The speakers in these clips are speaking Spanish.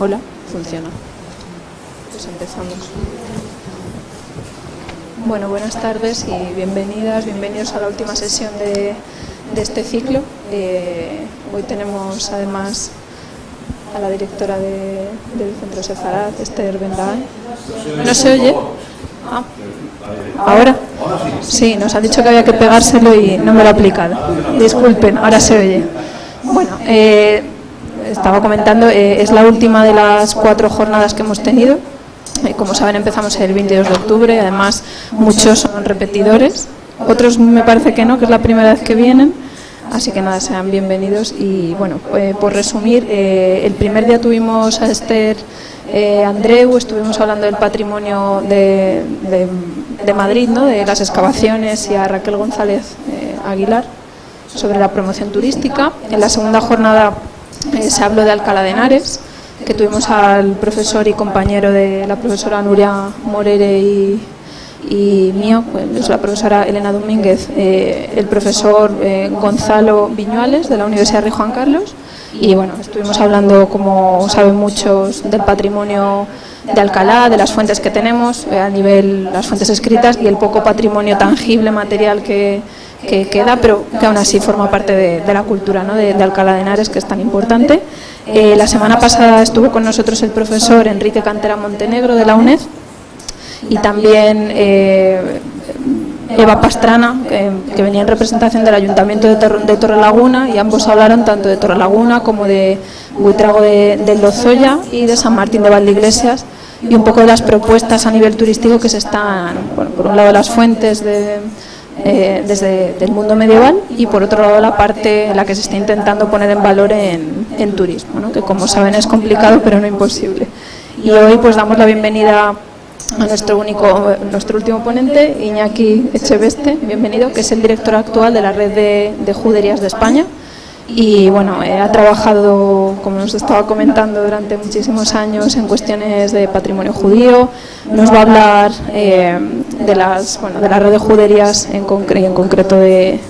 Hola, funciona. Pues empezamos. Bueno, buenas tardes y bienvenidos a la última sesión de este ciclo. Hoy tenemos además a la directora del Centro Sefarad, Esther Bendaén. ¿No se oye? Ah, ¿ahora? Sí, nos han dicho que había que pegárselo y no me lo he aplicado. Disculpen, ahora se oye. Bueno, estaba comentando, es la última de las 4 jornadas que hemos tenido. Como saben, empezamos el 22 de octubre, además muchos son repetidores, otros me parece que no, que es la primera vez que vienen, así que nada, sean bienvenidos. Y bueno, por resumir, el primer día tuvimos a Esther Andreu, estuvimos hablando del patrimonio de Madrid, ¿no?, de las excavaciones, y a Raquel González Aguilar sobre la promoción turística. En la segunda jornada se habló de Alcalá de Henares, que tuvimos al profesor y compañero de la profesora Nuria Morere y mío, pues la profesora Elena Domínguez, el profesor Gonzalo Viñuales de la Universidad Rey Juan Carlos. Y bueno, estuvimos hablando, como saben muchos, del patrimonio de Alcalá, de las fuentes que tenemos a nivel las fuentes escritas y el poco patrimonio tangible, material que queda, pero que aún así forma parte de la cultura, ¿no?, de Alcalá de Henares, que es tan importante. La semana pasada estuvo con nosotros el profesor Enrique Cantera Montenegro de la UNED y también Eva Pastrana, que venía en representación del Ayuntamiento de Torrelaguna, y ambos hablaron tanto de Torrelaguna como de Buitrago de Lozoya y de San Martín de Valdeiglesias, y un poco de las propuestas a nivel turístico que se están, bueno, por un lado las fuentes desde el mundo medieval, y por otro lado la parte en la que se está intentando poner en valor en turismo, ¿no?, que como saben es complicado pero no imposible. Y hoy pues damos la bienvenida a nuestro último ponente, Iñaki Echeveste, bienvenido, que es el director actual de la red de juderías de España. Y bueno, ha trabajado, como nos estaba comentando, durante muchísimos años en cuestiones de patrimonio judío. Nos va a hablar de la red de juderías en concreto de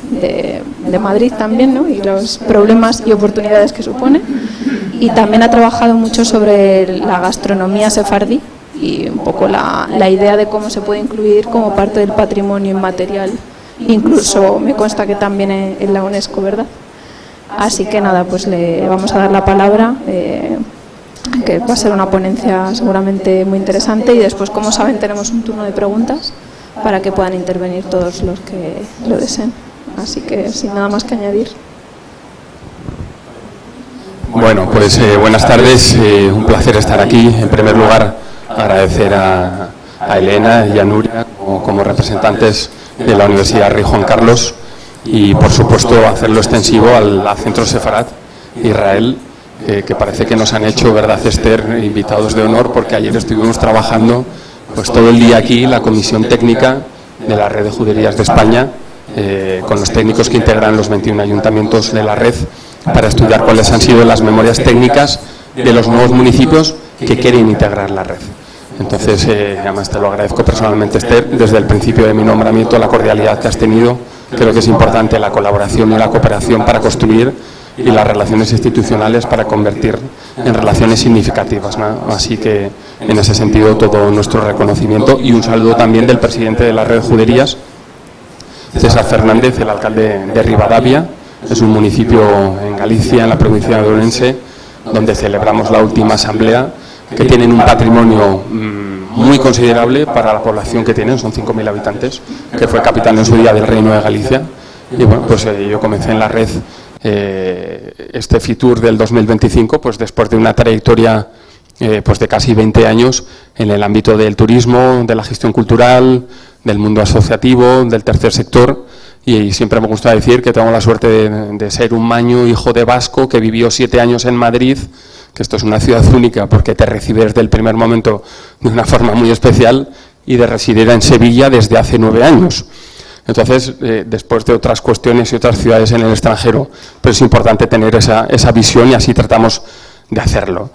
Madrid también, ¿no?, y los problemas y oportunidades que supone. Y también ha trabajado mucho sobre la gastronomía sefardí y un poco la idea de cómo se puede incluir como parte del patrimonio inmaterial. Incluso me consta que también en la UNESCO, ¿verdad? Así que nada, pues le vamos a dar la palabra, que va a ser una ponencia seguramente muy interesante, y después, como saben, tenemos un turno de preguntas para que puedan intervenir todos los que lo deseen. Así que sin nada más que añadir. Bueno, pues buenas tardes, un placer estar aquí. En primer lugar, agradecer a Elena y a Nuria como representantes de la Universidad Rey Juan Carlos, y por supuesto hacerlo extensivo al Centro Sefarad Israel, que parece que nos han hecho, ¿verdad, Esther?, invitados de honor, porque ayer estuvimos trabajando pues todo el día aquí, la comisión técnica de la red de juderías de España, con los técnicos que integran los 21 ayuntamientos de la red, para estudiar cuáles han sido las memorias técnicas de los nuevos municipios que quieren integrar la red. Entonces, además te lo agradezco personalmente, Esther, desde el principio de mi nombramiento, la cordialidad que has tenido. Creo que es importante la colaboración y la cooperación para construir, y las relaciones institucionales para convertir en relaciones significativas, ¿no? Así que, en ese sentido, todo nuestro reconocimiento, y un saludo también del presidente de la red de juderías, César Fernández, el alcalde de Ribadavia. Es un municipio en Galicia, en la provincia de Ourense, donde celebramos la última asamblea, que tienen un patrimonio muy considerable para la población que tienen, son 5.000 habitantes, que fue capital en su día del Reino de Galicia. Y bueno, pues yo comencé en la red este Fitur del 2025, pues después de una trayectoria pues de casi 20 años en el ámbito del turismo, de la gestión cultural, del mundo asociativo, del tercer sector. Y siempre me gusta decir que tengo la suerte de ser un maño, hijo de vasco, que vivió 7 años en Madrid, que esto es una ciudad única porque te recibe desde el primer momento de una forma muy especial, y de residir en Sevilla desde hace 9 años. Entonces, después de otras cuestiones y otras ciudades en el extranjero, pues es importante tener esa visión, y así tratamos de hacerlo.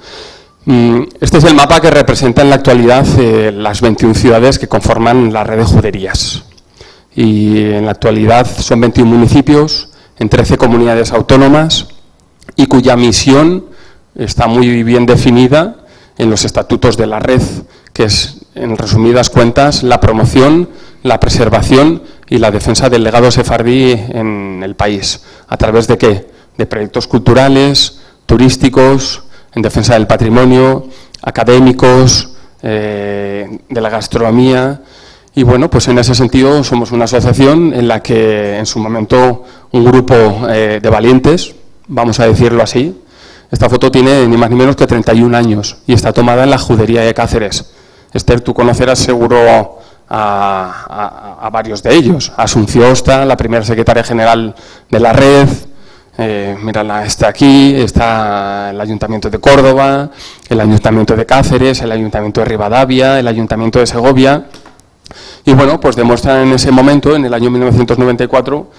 Este es el mapa que representa en la actualidad las 21 ciudades que conforman la red de juderías. Y en la actualidad son 21 municipios en 13 comunidades autónomas, y cuya misión está muy bien definida en los estatutos de la red, que es, en resumidas cuentas, la promoción, la preservación y la defensa del legado sefardí en el país. ¿A través de qué? De proyectos culturales, turísticos, en defensa del patrimonio, académicos, de la gastronomía. Y bueno, pues en ese sentido somos una asociación en la que en su momento un grupo de valientes, vamos a decirlo así. Esta foto tiene ni más ni menos que 31 años y está tomada en la Judería de Cáceres. Esther, tú conocerás seguro a varios de ellos. Asunción Osta, la primera secretaria general de la red. Mírala, está aquí, está el Ayuntamiento de Córdoba, el Ayuntamiento de Cáceres, el Ayuntamiento de Rivadavia, el Ayuntamiento de Segovia. Y bueno, pues demuestran en ese momento, en el año 1994,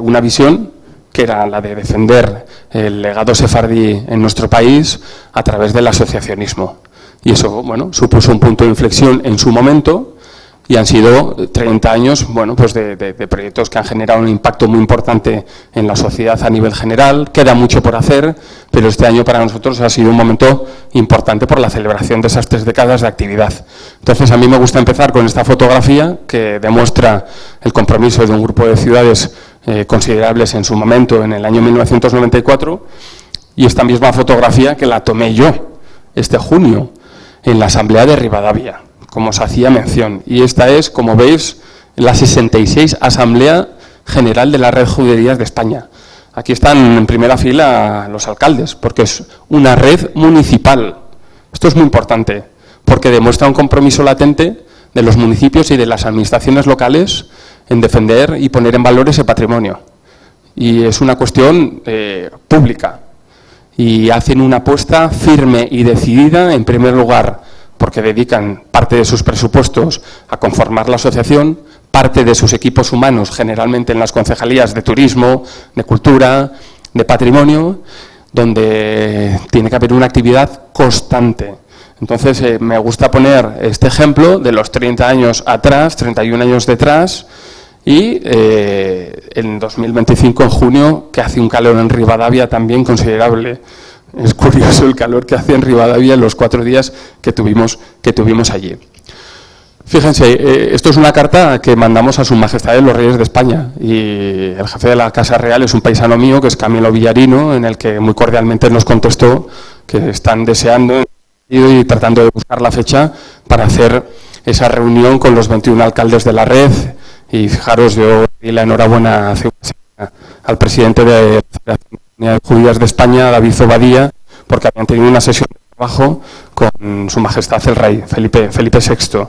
una visión que era la de defender el legado sefardí en nuestro país a través del asociacionismo. Y eso, bueno, supuso un punto de inflexión en su momento y han sido 30 años, bueno, pues de proyectos que han generado un impacto muy importante en la sociedad a nivel general. Queda mucho por hacer, pero este año para nosotros ha sido un momento importante por la celebración de esas 3 décadas de actividad. Entonces, a mí me gusta empezar con esta fotografía que demuestra el compromiso de un grupo de ciudades considerables en su momento, en el año 1994, y esta misma fotografía que la tomé yo este junio en la Asamblea de Rivadavia, como os hacía mención. Y esta es, como veis, la 66 Asamblea General de la Red Juderías de España. Aquí están en primera fila los alcaldes, porque es una red municipal. Esto es muy importante, porque demuestra un compromiso latente de los municipios y de las administraciones locales en defender y poner en valor ese patrimonio. Y es una cuestión pública. Y hacen una apuesta firme y decidida, en primer lugar, porque dedican parte de sus presupuestos a conformar la asociación, parte de sus equipos humanos, generalmente en las concejalías de turismo, de cultura, de patrimonio, donde tiene que haber una actividad constante. Entonces, me gusta poner este ejemplo de los 30 años atrás, 31 años detrás, y en 2025, en junio, que hace un calor en Rivadavia también considerable. Es curioso el calor que hace en Rivadavia en los 4 días que tuvimos allí. Fíjense, esto es una carta que mandamos a Sus Majestades los Reyes de España, y el jefe de la Casa Real es un paisano mío, que es Camilo Villarino, en el que muy cordialmente nos contestó que están deseando y tratando de buscar la fecha para hacer esa reunión con los 21 alcaldes de la red. Y fijaros, yo di la enhorabuena hace una semana al presidente de la Federación de Judías de España, David Zobadía, porque habían tenido una sesión de trabajo con Su Majestad el Rey, Felipe VI.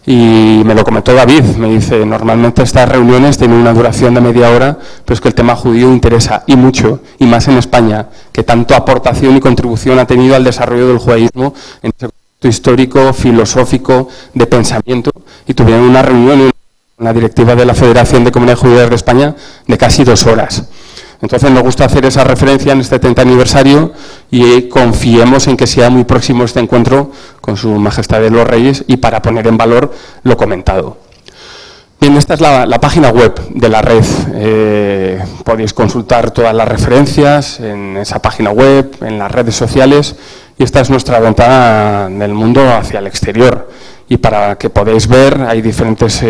Y me lo comentó David, me dice, normalmente estas reuniones tienen una duración de media hora, pero es que el tema judío interesa, y mucho, y más en España, que tanto aportación y contribución ha tenido al desarrollo del judaísmo en ese contexto histórico, filosófico, de pensamiento, y tuvieron una reunión con la directiva de la Federación de Comunidades Judías de España de casi 2 horas. Entonces nos gusta hacer esa referencia en este 30 aniversario y confiemos en que sea muy próximo este encuentro con Su Majestad de los Reyes y para poner en valor lo comentado. Bien, esta es la página web de la red. Podéis consultar todas las referencias en esa página web, en las redes sociales, y esta es nuestra ventana del mundo hacia el exterior. Y para que podáis ver, hay diferentes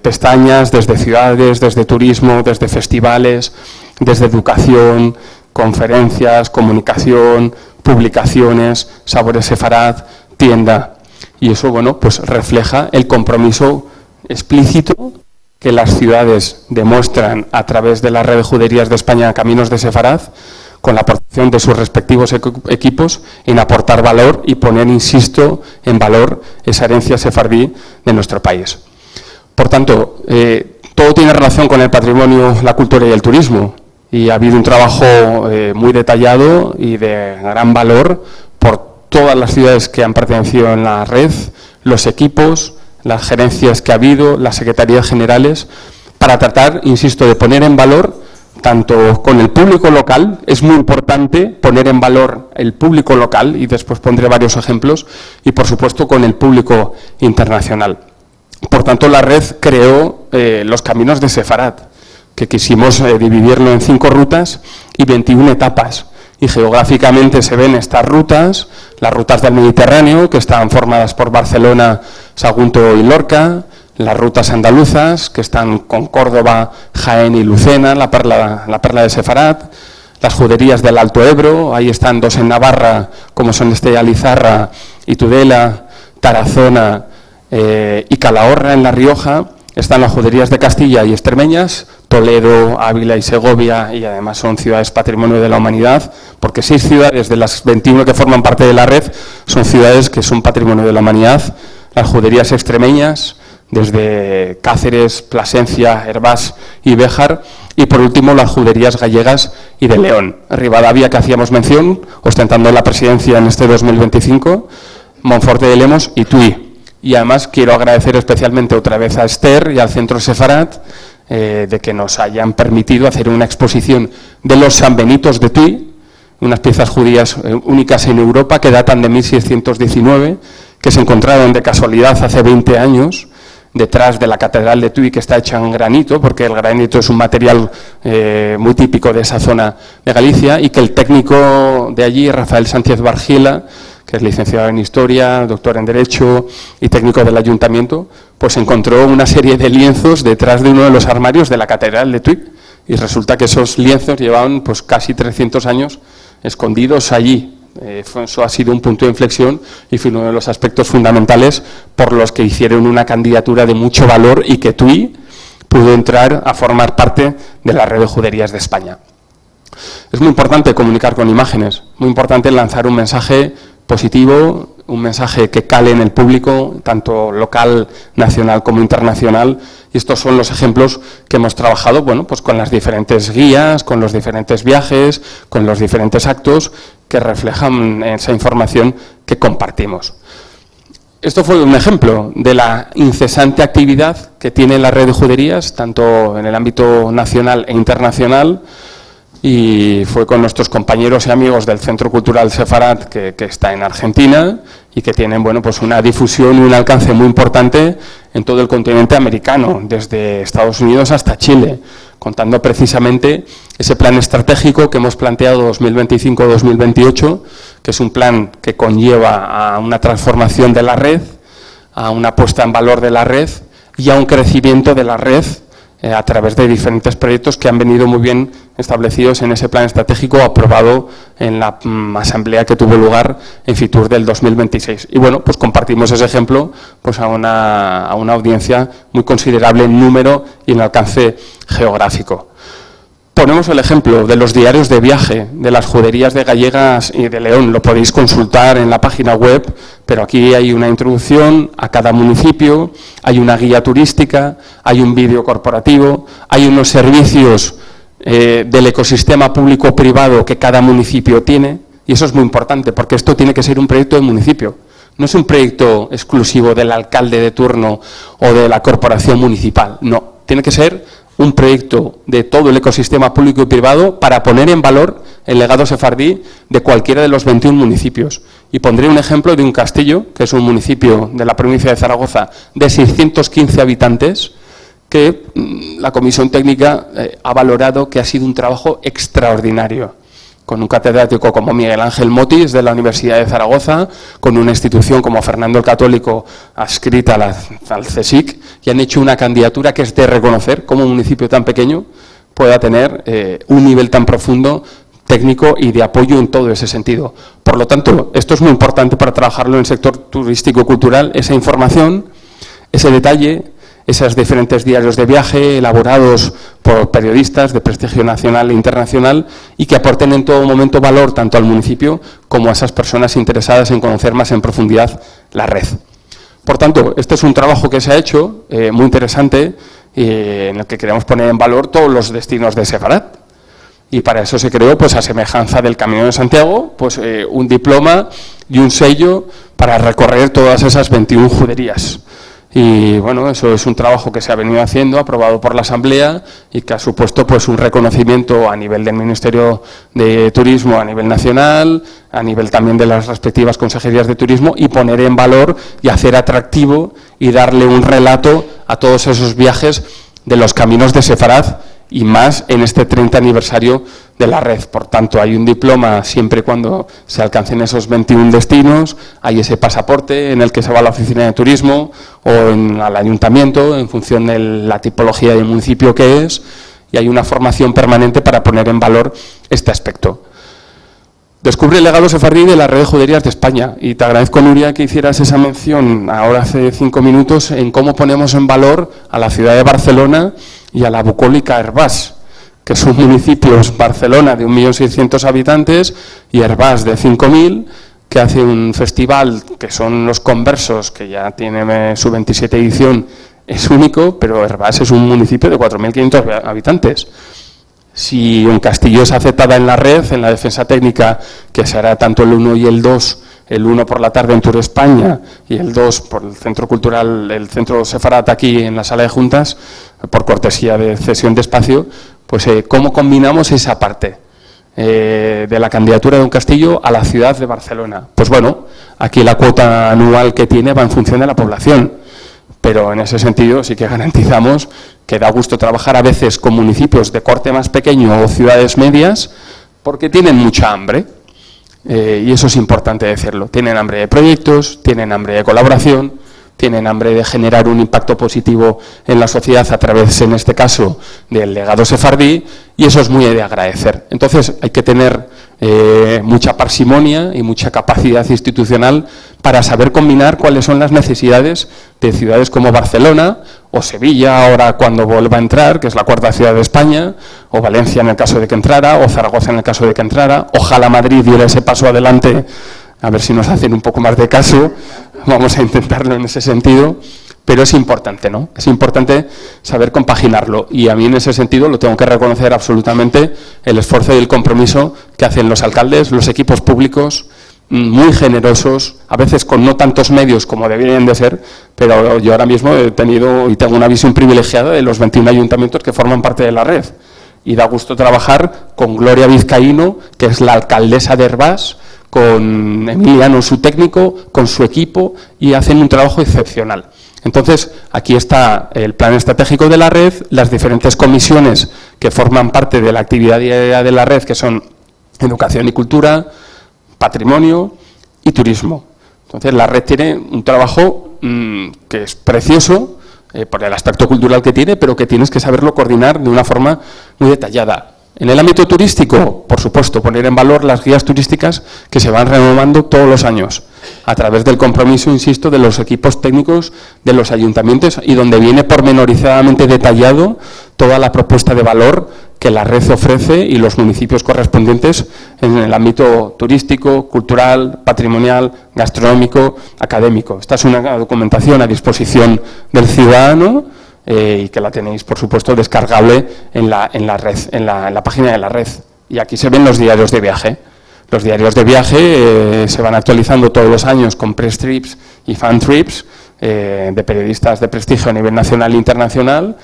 pestañas, desde ciudades, desde turismo, desde festivales, desde educación, conferencias, comunicación, publicaciones, Sabores Sefarad, tienda. Y eso, bueno, pues refleja el compromiso explícito que las ciudades demuestran a través de la red de Juderías de España, Caminos de Sefarad, con la aportación de sus respectivos equipos en aportar valor y poner, insisto, en valor esa herencia sefardí de nuestro país. Por tanto, todo tiene relación con el patrimonio, la cultura y el turismo, y ha habido un trabajo muy detallado y de gran valor por todas las ciudades que han pertenecido en la red, los equipos, las gerencias que ha habido, las secretarías generales, para tratar, insisto, de poner en valor tanto con el público local. Es muy importante poner en valor el público local, y después pondré varios ejemplos, y por supuesto con el público internacional. Por tanto, la red creó los Caminos de Sefarad, que quisimos dividirlo en 5 rutas y 21 etapas. y geográficamente se ven estas rutas, las rutas del Mediterráneo, que están formadas por Barcelona, Sagunto y Lorca, las rutas andaluzas, que están con Córdoba, Jaén y Lucena, la perla de Sefarat, las juderías del Alto Ebro, ahí están dos en Navarra, como son Alizarra y Tudela, Tarazona y Calahorra en La Rioja. Están las juderías de Castilla y extremeñas, Toledo, Ávila y Segovia, y además son ciudades patrimonio de la humanidad, porque 6 ciudades de las 21 que forman parte de la red son ciudades que son patrimonio de la humanidad. Las juderías extremeñas, desde Cáceres, Plasencia, Hervás y Béjar, y por último las juderías gallegas y de León. Rivadavia, que hacíamos mención, ostentando la presidencia en este 2025, Monforte de Lemos y Tui. Y además quiero agradecer especialmente otra vez a Esther y al Centro Sefarat de que nos hayan permitido hacer una exposición de los sanbenitos de Tui, unas piezas judías únicas en Europa que datan de 1619, que se encontraron de casualidad hace 20 años detrás de la Catedral de Tui, que está hecha en granito, porque el granito es un material muy típico de esa zona de Galicia, y que el técnico de allí, Rafael Sánchez Bargila, que es licenciado en Historia, doctor en Derecho y técnico del Ayuntamiento, pues encontró una serie de lienzos detrás de uno de los armarios de la Catedral de Tui, y resulta que esos lienzos llevaban pues casi 300 años escondidos allí. Eso ha sido un punto de inflexión y fue uno de los aspectos fundamentales por los que hicieron una candidatura de mucho valor y que Tui pudo entrar a formar parte de la red de juderías de España. Es muy importante comunicar con imágenes, muy importante lanzar un mensaje positivo, un mensaje que cale en el público, tanto local, nacional como internacional, y estos son los ejemplos que hemos trabajado, bueno, pues con las diferentes guías, con los diferentes viajes, con los diferentes actos que reflejan esa información que compartimos. Esto fue un ejemplo de la incesante actividad que tiene la red de juderías, tanto en el ámbito nacional e internacional, y fue con nuestros compañeros y amigos del Centro Cultural Sefarat, que está en Argentina, y que tienen, bueno, pues una difusión y un alcance muy importante en todo el continente americano, desde Estados Unidos hasta Chile, contando precisamente ese plan estratégico que hemos planteado 2025-2028, que es un plan que conlleva a una transformación de la red, a una puesta en valor de la red y a un crecimiento de la red a través de diferentes proyectos que han venido muy bien establecidos en ese plan estratégico aprobado en la asamblea que tuvo lugar en Fitur del 2026. Y bueno, pues compartimos ese ejemplo pues a una audiencia muy considerable en número y en alcance geográfico. Ponemos el ejemplo de los diarios de viaje de las juderías de Gallegas y de León. Lo podéis consultar en la página web, pero aquí hay una introducción a cada municipio, hay una guía turística, hay un vídeo corporativo, hay unos servicios del ecosistema público-privado que cada municipio tiene, y eso es muy importante porque esto tiene que ser un proyecto de municipio. No es un proyecto exclusivo del alcalde de turno o de la corporación municipal, no, tiene que ser un proyecto de todo el ecosistema público y privado para poner en valor el legado sefardí de cualquiera de los 21 municipios. Y pondré un ejemplo de un castillo, que es un municipio de la provincia de Zaragoza de 615 habitantes, que la Comisión Técnica ha valorado que ha sido un trabajo extraordinario, con un catedrático como Miguel Ángel Motis de la Universidad de Zaragoza, con una institución como Fernando el Católico adscrita al CSIC, y han hecho una candidatura que es de reconocer cómo un municipio tan pequeño pueda tener un nivel tan profundo técnico y de apoyo en todo ese sentido. Por lo tanto, esto es muy importante para trabajarlo en el sector turístico-cultural, esa información, ese detalle, esos diferentes diarios de viaje elaborados por periodistas de prestigio nacional e internacional y que aporten en todo momento valor tanto al municipio como a esas personas interesadas en conocer más en profundidad la red. Por tanto, este es un trabajo que se ha hecho muy interesante en el que queremos poner en valor todos los destinos de Sefarat. Y para eso se creó, pues a semejanza del Camino de Santiago, pues un diploma y un sello para recorrer todas esas 21 juderías. Y bueno, eso es un trabajo que se ha venido haciendo, aprobado por la Asamblea y que ha supuesto pues un reconocimiento a nivel del Ministerio de Turismo a nivel nacional, a nivel también de las respectivas consejerías de turismo, y poner en valor y hacer atractivo y darle un relato a todos esos viajes de los caminos de Sefarat y más en este 30 aniversario de la red. Por tanto, hay un diploma siempre cuando se alcancen esos 21 destinos, hay ese pasaporte en el que se va a la oficina de turismo o al ayuntamiento en función de la tipología del municipio que es, y hay una formación permanente para poner en valor este aspecto. Descubre el legado sefardí de la red de juderías de España, y te agradezco, Nuria, que hicieras esa mención ahora hace 5 minutos en cómo ponemos en valor a la ciudad de Barcelona y a la bucólica Herbás, que son municipios, Barcelona de 1.600.000 habitantes y Herbás de 5.000, que hace un festival que son los Conversos, que ya tiene su 27 edición, es único, pero Herbás es un municipio de 4.500 habitantes. Si un castillo es aceptada en la red, en la defensa técnica, que se hará tanto el 1 y el 2, el 1 por la tarde en Tour España y el 2 por el Centro Cultural, el Centro Sefarat aquí en la Sala de Juntas, por cortesía de cesión de espacio, pues cómo combinamos esa parte de la candidatura de un castillo a la ciudad de Barcelona. Pues bueno, aquí la cuota anual que tiene va en función de la población, pero en ese sentido sí que garantizamos que da gusto trabajar a veces con municipios de corte más pequeño o ciudades medias, porque tienen mucha hambre, y eso es importante decirlo. Tienen hambre de proyectos, tienen hambre de colaboración, tienen hambre de generar un impacto positivo en la sociedad a través, en este caso, del legado sefardí, y eso es muy de agradecer. Entonces hay que tener mucha parsimonia y mucha capacidad institucional para saber combinar cuáles son las necesidades de ciudades como Barcelona o Sevilla, ahora cuando vuelva a entrar, que es la 4ª ciudad de España, o Valencia en el caso de que entrara, o Zaragoza en el caso de que entrara. Ojalá Madrid diera ese paso adelante, a ver si nos hacen un poco más de caso, vamos a intentarlo en ese sentido, pero es importante, ¿no? Es importante saber compaginarlo, y a mí en ese sentido lo tengo que reconocer absolutamente el esfuerzo y el compromiso que hacen los alcaldes, los equipos públicos, muy generosos, a veces con no tantos medios como deberían de ser, pero yo ahora mismo he tenido y tengo una visión privilegiada de los 21 ayuntamientos que forman parte de la red, y da gusto trabajar con Gloria Vizcaíno, que es la alcaldesa de Herbás, con Emiliano, su técnico, con su equipo, y hacen un trabajo excepcional. Entonces, aquí está el plan estratégico de la red, las diferentes comisiones que forman parte de la actividad diaria de la red, que son educación y cultura, patrimonio y turismo. Entonces, la red tiene un trabajo que es precioso, por el aspecto cultural que tiene, pero que tienes que saberlo coordinar de una forma muy detallada. En el ámbito turístico, por supuesto, poner en valor las guías turísticas que se van renovando todos los años, a través del compromiso, insisto, de los equipos técnicos de los ayuntamientos, y donde viene pormenorizadamente detallado toda la propuesta de valor que la red ofrece y los municipios correspondientes en el ámbito turístico, cultural, patrimonial, gastronómico, académico. Esta es una documentación a disposición del ciudadano, y que la tenéis, por supuesto, descargable en la red, en la página de la red. Y aquí se ven los diarios de viaje. Los diarios de viaje se van actualizando todos los años con press trips y fan trips de periodistas de prestigio a nivel nacional e internacional,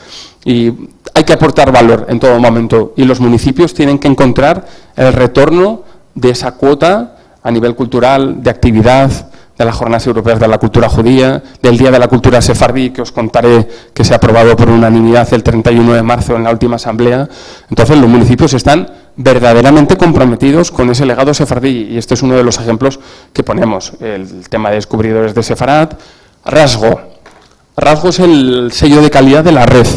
y hay que aportar valor en todo momento, y los municipios tienen que encontrar el retorno de esa cuota a nivel cultural, de actividad, de las Jornadas Europeas de la Cultura Judía, del Día de la Cultura Sefardí, que os contaré que se ha aprobado por unanimidad el 31 de marzo en la última asamblea. Entonces, los municipios están verdaderamente comprometidos con ese legado sefardí, y este es uno de los ejemplos que ponemos. El tema de descubridores de Sefarat. Rasgo. Rasgo es el sello de calidad de la red,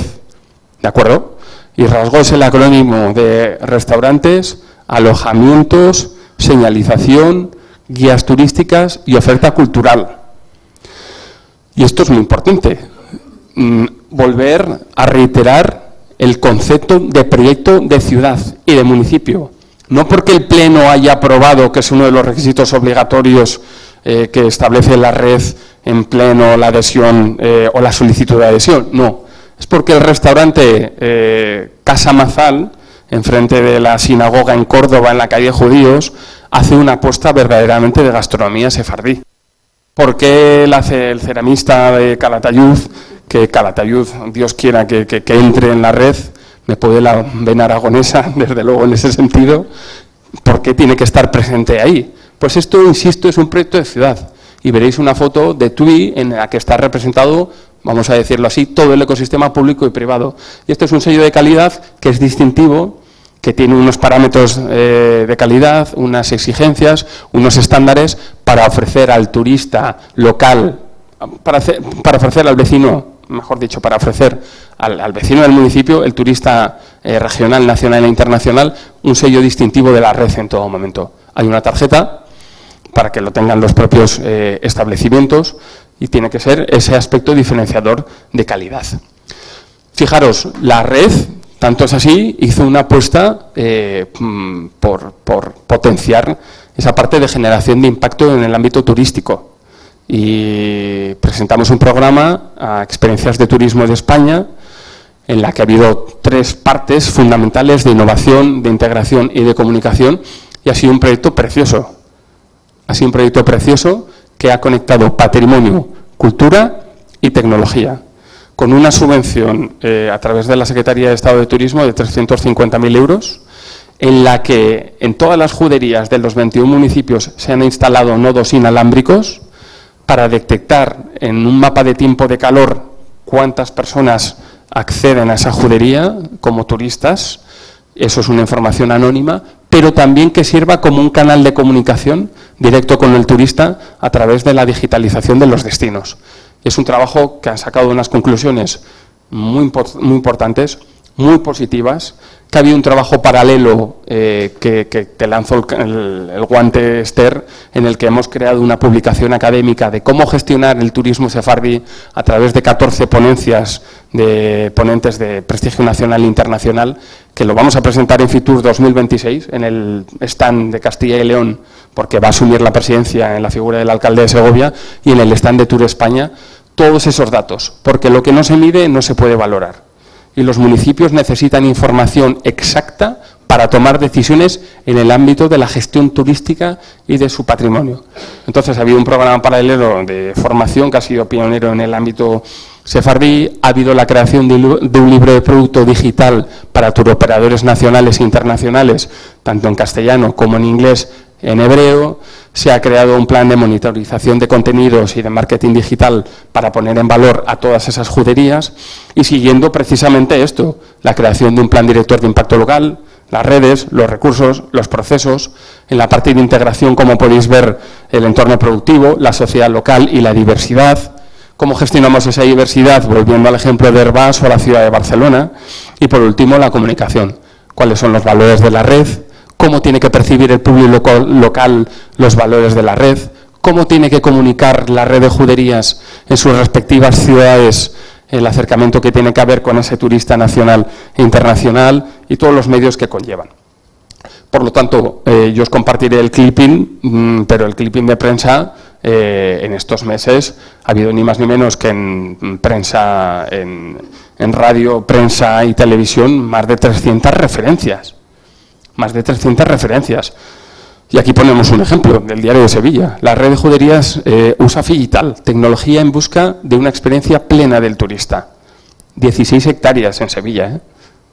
¿de acuerdo? Y Rasgo es el acrónimo de restaurantes, alojamientos, señalización, guías turísticas y oferta cultural. Y esto es muy importante, volver a reiterar el concepto de proyecto de ciudad y de municipio. No porque el Pleno haya aprobado, que es uno de los requisitos obligatorios que establece la red en Pleno, la adhesión o la solicitud de adhesión, no. Es porque el restaurante Casa Mazal, enfrente de la sinagoga en Córdoba, en la calle Judíos, hace una apuesta verdaderamente de gastronomía sefardí. ¿Por qué el ceramista de Calatayud, que Calatayud, Dios quiera que entre en la red, me puede la vena aragonesa, desde luego en ese sentido, ¿por qué tiene que estar presente ahí? Pues esto, insisto, es un proyecto de ciudad. Y veréis una foto de TUI en la que está representado vamos a decirlo así, todo el ecosistema público y privado. Y este es un sello de calidad que es distintivo, que tiene unos parámetros de calidad, unas exigencias, unos estándares para ofrecer al turista local, para ofrecer al vecino, mejor dicho, para ofrecer al vecino del municipio, el turista regional, nacional e internacional, un sello distintivo de la red en todo momento. Hay una tarjeta para que lo tengan los propios establecimientos y tiene que ser ese aspecto diferenciador de calidad. Fijaros, la red, tanto es así, hizo una apuesta por potenciar esa parte de generación de impacto en el ámbito turístico. Y presentamos un programa a Experiencias de Turismo de España, en la que ha habido 3 partes fundamentales de innovación, de integración y de comunicación, y ha sido un proyecto precioso. Ha sido un proyecto precioso que ha conectado patrimonio, cultura y tecnología, con una subvención a través de la Secretaría de Estado de Turismo de 350.000 euros, en la que en todas las juderías de los 21 municipios se han instalado nodos inalámbricos para detectar en un mapa de tiempo de calor cuántas personas acceden a esa judería como turistas. Eso es una información anónima, pero también que sirva como un canal de comunicación directo con el turista a través de la digitalización de los destinos. Es un trabajo que han sacado unas conclusiones muy importantes, muy positivas, que ha habido un trabajo paralelo que te lanzó el guante Esther, en el que hemos creado una publicación académica de cómo gestionar el turismo sefardí a través de 14 ponencias de ponentes de prestigio nacional e internacional, que lo vamos a presentar en Fitur 2026, en el stand de Castilla y León, porque va a asumir la presidencia en la figura del alcalde de Segovia, y en el stand de Tour España, todos esos datos, porque lo que no se mide no se puede valorar. Y los municipios necesitan información exacta para tomar decisiones en el ámbito de la gestión turística y de su patrimonio. Entonces, ha habido un programa paralelo de formación que ha sido pionero en el ámbito sefardí, ha habido la creación de un libro de producto digital para turoperadores nacionales e internacionales, tanto en castellano como en inglés, en hebreo. Se ha creado un plan de monitorización de contenidos y de marketing digital para poner en valor a todas esas juderías, y siguiendo precisamente esto, la creación de un plan director de impacto local, las redes, los recursos, los procesos. En la parte de integración, como podéis ver, el entorno productivo, la sociedad local y la diversidad. Cómo gestionamos esa diversidad, volviendo al ejemplo de Herbás o la ciudad de Barcelona. Y por último, la comunicación. ¿Cuáles son los valores de la red? ¿Cómo tiene que percibir el público local los valores de la red? ¿Cómo tiene que comunicar la red de juderías en sus respectivas ciudades el acercamiento que tiene que haber con ese turista nacional e internacional y todos los medios que conllevan? Por lo tanto, yo os compartiré el clipping, pero el clipping de prensa en estos meses ha habido ni más ni menos que en prensa, en radio, prensa y televisión, más de 300 referencias. Más de 300 referencias. Y aquí ponemos un ejemplo del Diario de Sevilla. La red de juderías usa Figital, tecnología en busca de una experiencia plena del turista. 16 hectáreas en Sevilla,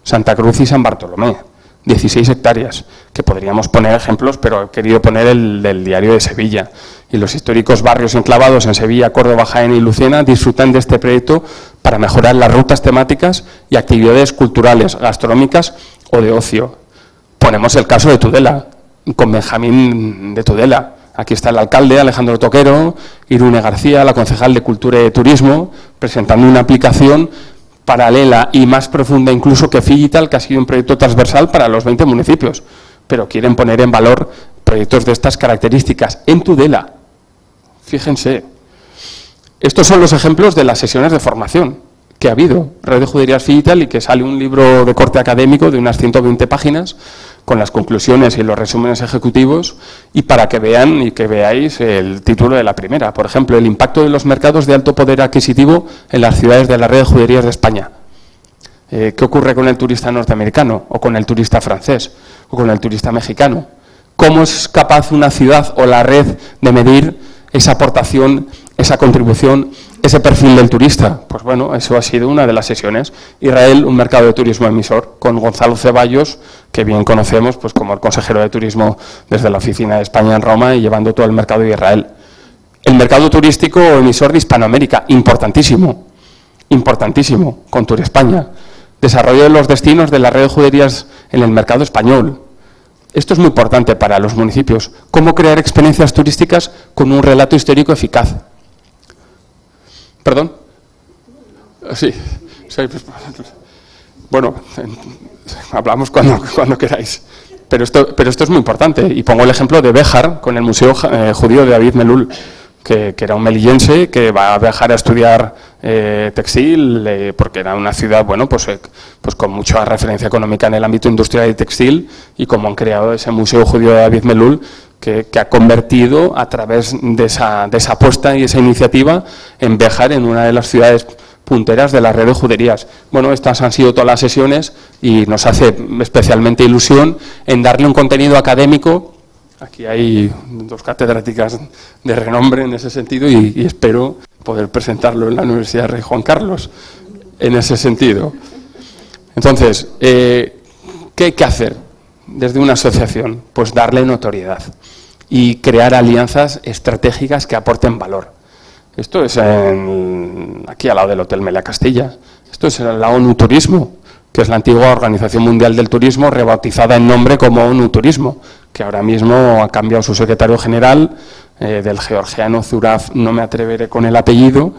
Santa Cruz y San Bartolomé. 16 hectáreas, que podríamos poner ejemplos, pero he querido poner el del Diario de Sevilla. Y los históricos barrios enclavados en Sevilla, Córdoba, Jaén y Lucena disfrutan de este proyecto para mejorar las rutas temáticas y actividades culturales, gastronómicas o de ocio. Ponemos el caso de Tudela, con Benjamín de Tudela. Aquí está el alcalde, Alejandro Toquero, Irune García, la concejal de Cultura y Turismo, presentando una aplicación paralela y más profunda incluso que Figital, que ha sido un proyecto transversal para los 20 municipios. Pero quieren poner en valor proyectos de estas características en Tudela. Fíjense. Estos son los ejemplos de las sesiones de formación que ha habido. Red de Juderías Figital, y que sale un libro de corte académico de unas 120 páginas con las conclusiones y los resúmenes ejecutivos, y para que vean y que veáis el título de la primera. Por ejemplo, el impacto de los mercados de alto poder adquisitivo en las ciudades de la red de juderías de España. ¿Qué ocurre con el turista norteamericano, o con el turista francés, o con el turista mexicano? ¿Cómo es capaz una ciudad o la red de medir esa aportación, esa contribución, ese perfil del turista? Pues bueno, eso ha sido una de las sesiones. Israel, un mercado de turismo emisor, con Gonzalo Ceballos, que bien conocemos pues como el consejero de turismo desde la oficina de España en Roma y llevando todo el mercado de Israel. El mercado turístico emisor de Hispanoamérica, importantísimo. importantísimo, con Tour España. Desarrollo de los destinos de la red de juderías en el mercado español. Esto es muy importante para los municipios. Cómo crear experiencias turísticas con un relato histórico eficaz. ¿Perdón? Sí. Bueno, hablamos cuando queráis. Pero esto es muy importante. Y pongo el ejemplo de Béjar, con el Museo Judío de David Melul, que era un melillense que va a viajar a estudiar textil, porque era una ciudad, bueno, pues con mucha referencia económica en el ámbito industrial y textil, y como han creado ese Museo Judío de David Melul, que ha convertido a través de esa apuesta y esa iniciativa en Béjar en una de las ciudades punteras de la red de juderías. Bueno, estas han sido todas las sesiones y nos hace especialmente ilusión en darle un contenido académico. Aquí hay 2 catedráticas de renombre en ese sentido y espero poder presentarlo en la Universidad Rey Juan Carlos en ese sentido. Entonces, ¿qué hay que hacer desde una asociación? Pues darle notoriedad y crear alianzas estratégicas que aporten valor. Esto es aquí al lado del Hotel Meliá Castilla. Esto es la ONU Turismo, que es la antigua Organización Mundial del Turismo, rebautizada en nombre como ONU Turismo, que ahora mismo ha cambiado su secretario general, del georgiano Zuraf, no me atreveré con el apellido,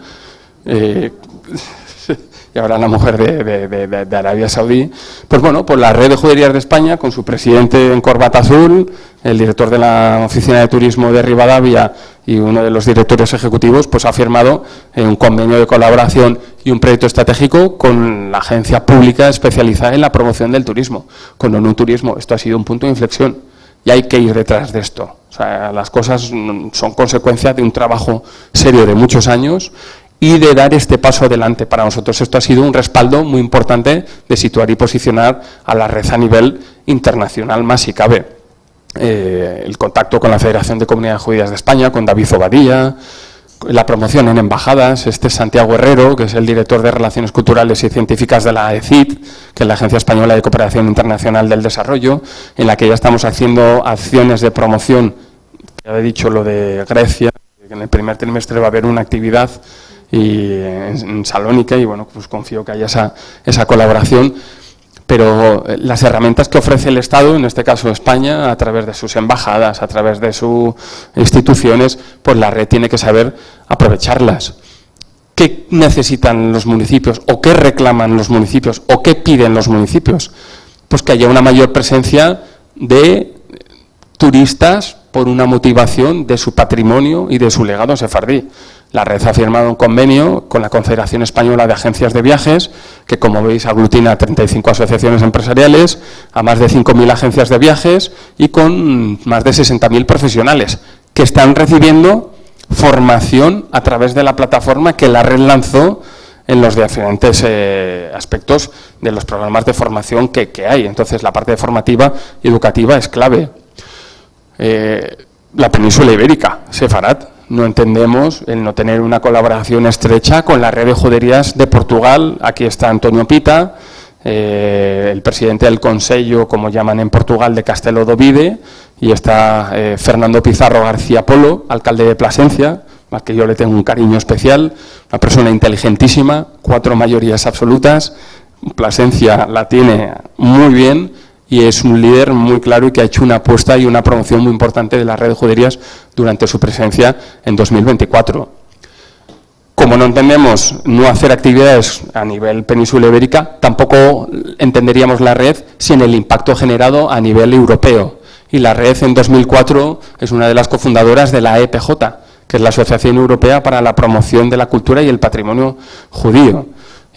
y ahora la mujer de Arabia Saudí. Pues bueno, pues la Red de Juderías de España, con su presidente en corbata azul, el director de la Oficina de Turismo de Rivadavia y uno de los directores ejecutivos, pues ha firmado un convenio de colaboración y un proyecto estratégico con la agencia pública especializada en la promoción del turismo, con ONU Turismo. Esto ha sido un punto de inflexión y hay que ir detrás de esto. O sea, las cosas son consecuencia de un trabajo serio de muchos años y de dar este paso adelante. Para nosotros esto ha sido un respaldo muy importante de situar y posicionar a la red a nivel internacional, más si cabe. El contacto con la Federación de Comunidades Judías de España, con David Obadía, la promoción en embajadas. Este es Santiago Herrero, que es el director de Relaciones Culturales y Científicas de la AECID, que es la Agencia Española de Cooperación Internacional del Desarrollo, en la que ya estamos haciendo acciones de promoción. Ya he dicho lo de Grecia, que en el primer trimestre va a haber una actividad en Salónica y bueno, pues confío que haya esa colaboración. Pero las herramientas que ofrece el Estado, en este caso España, a través de sus embajadas, a través de sus instituciones, pues la red tiene que saber aprovecharlas. ¿Qué necesitan los municipios? ¿O qué reclaman los municipios? ¿O qué piden los municipios? Pues que haya una mayor presencia de turistas por una motivación de su patrimonio y de su legado sefardí. La red ha firmado un convenio con la Confederación Española de Agencias de Viajes, que como veis aglutina a 35 asociaciones empresariales, a más de 5.000 agencias de viajes y con más de 60.000 profesionales que están recibiendo formación a través de la plataforma que la red lanzó en los diferentes aspectos de los programas de formación que hay. Entonces la parte formativa y educativa es clave. La península ibérica, Sefarat. No entendemos el no tener una colaboración estrecha con la red de juderías de Portugal. Aquí está Antonio Pita, el presidente del Consello, como llaman en Portugal, de Castelo do Vide, y está Fernando Pizarro García Polo, alcalde de Plasencia, al que yo le tengo un cariño especial, una persona inteligentísima, 4 mayorías absolutas. Plasencia la tiene muy bien y es un líder muy claro y que ha hecho una apuesta y una promoción muy importante de la red de juderías durante su presencia en 2024. Como no entendemos no hacer actividades a nivel península ibérica, tampoco entenderíamos la red sin el impacto generado a nivel europeo. Y la red en 2004 es una de las cofundadoras de la EPJ, que es la Asociación Europea para la Promoción de la Cultura y el Patrimonio Judío.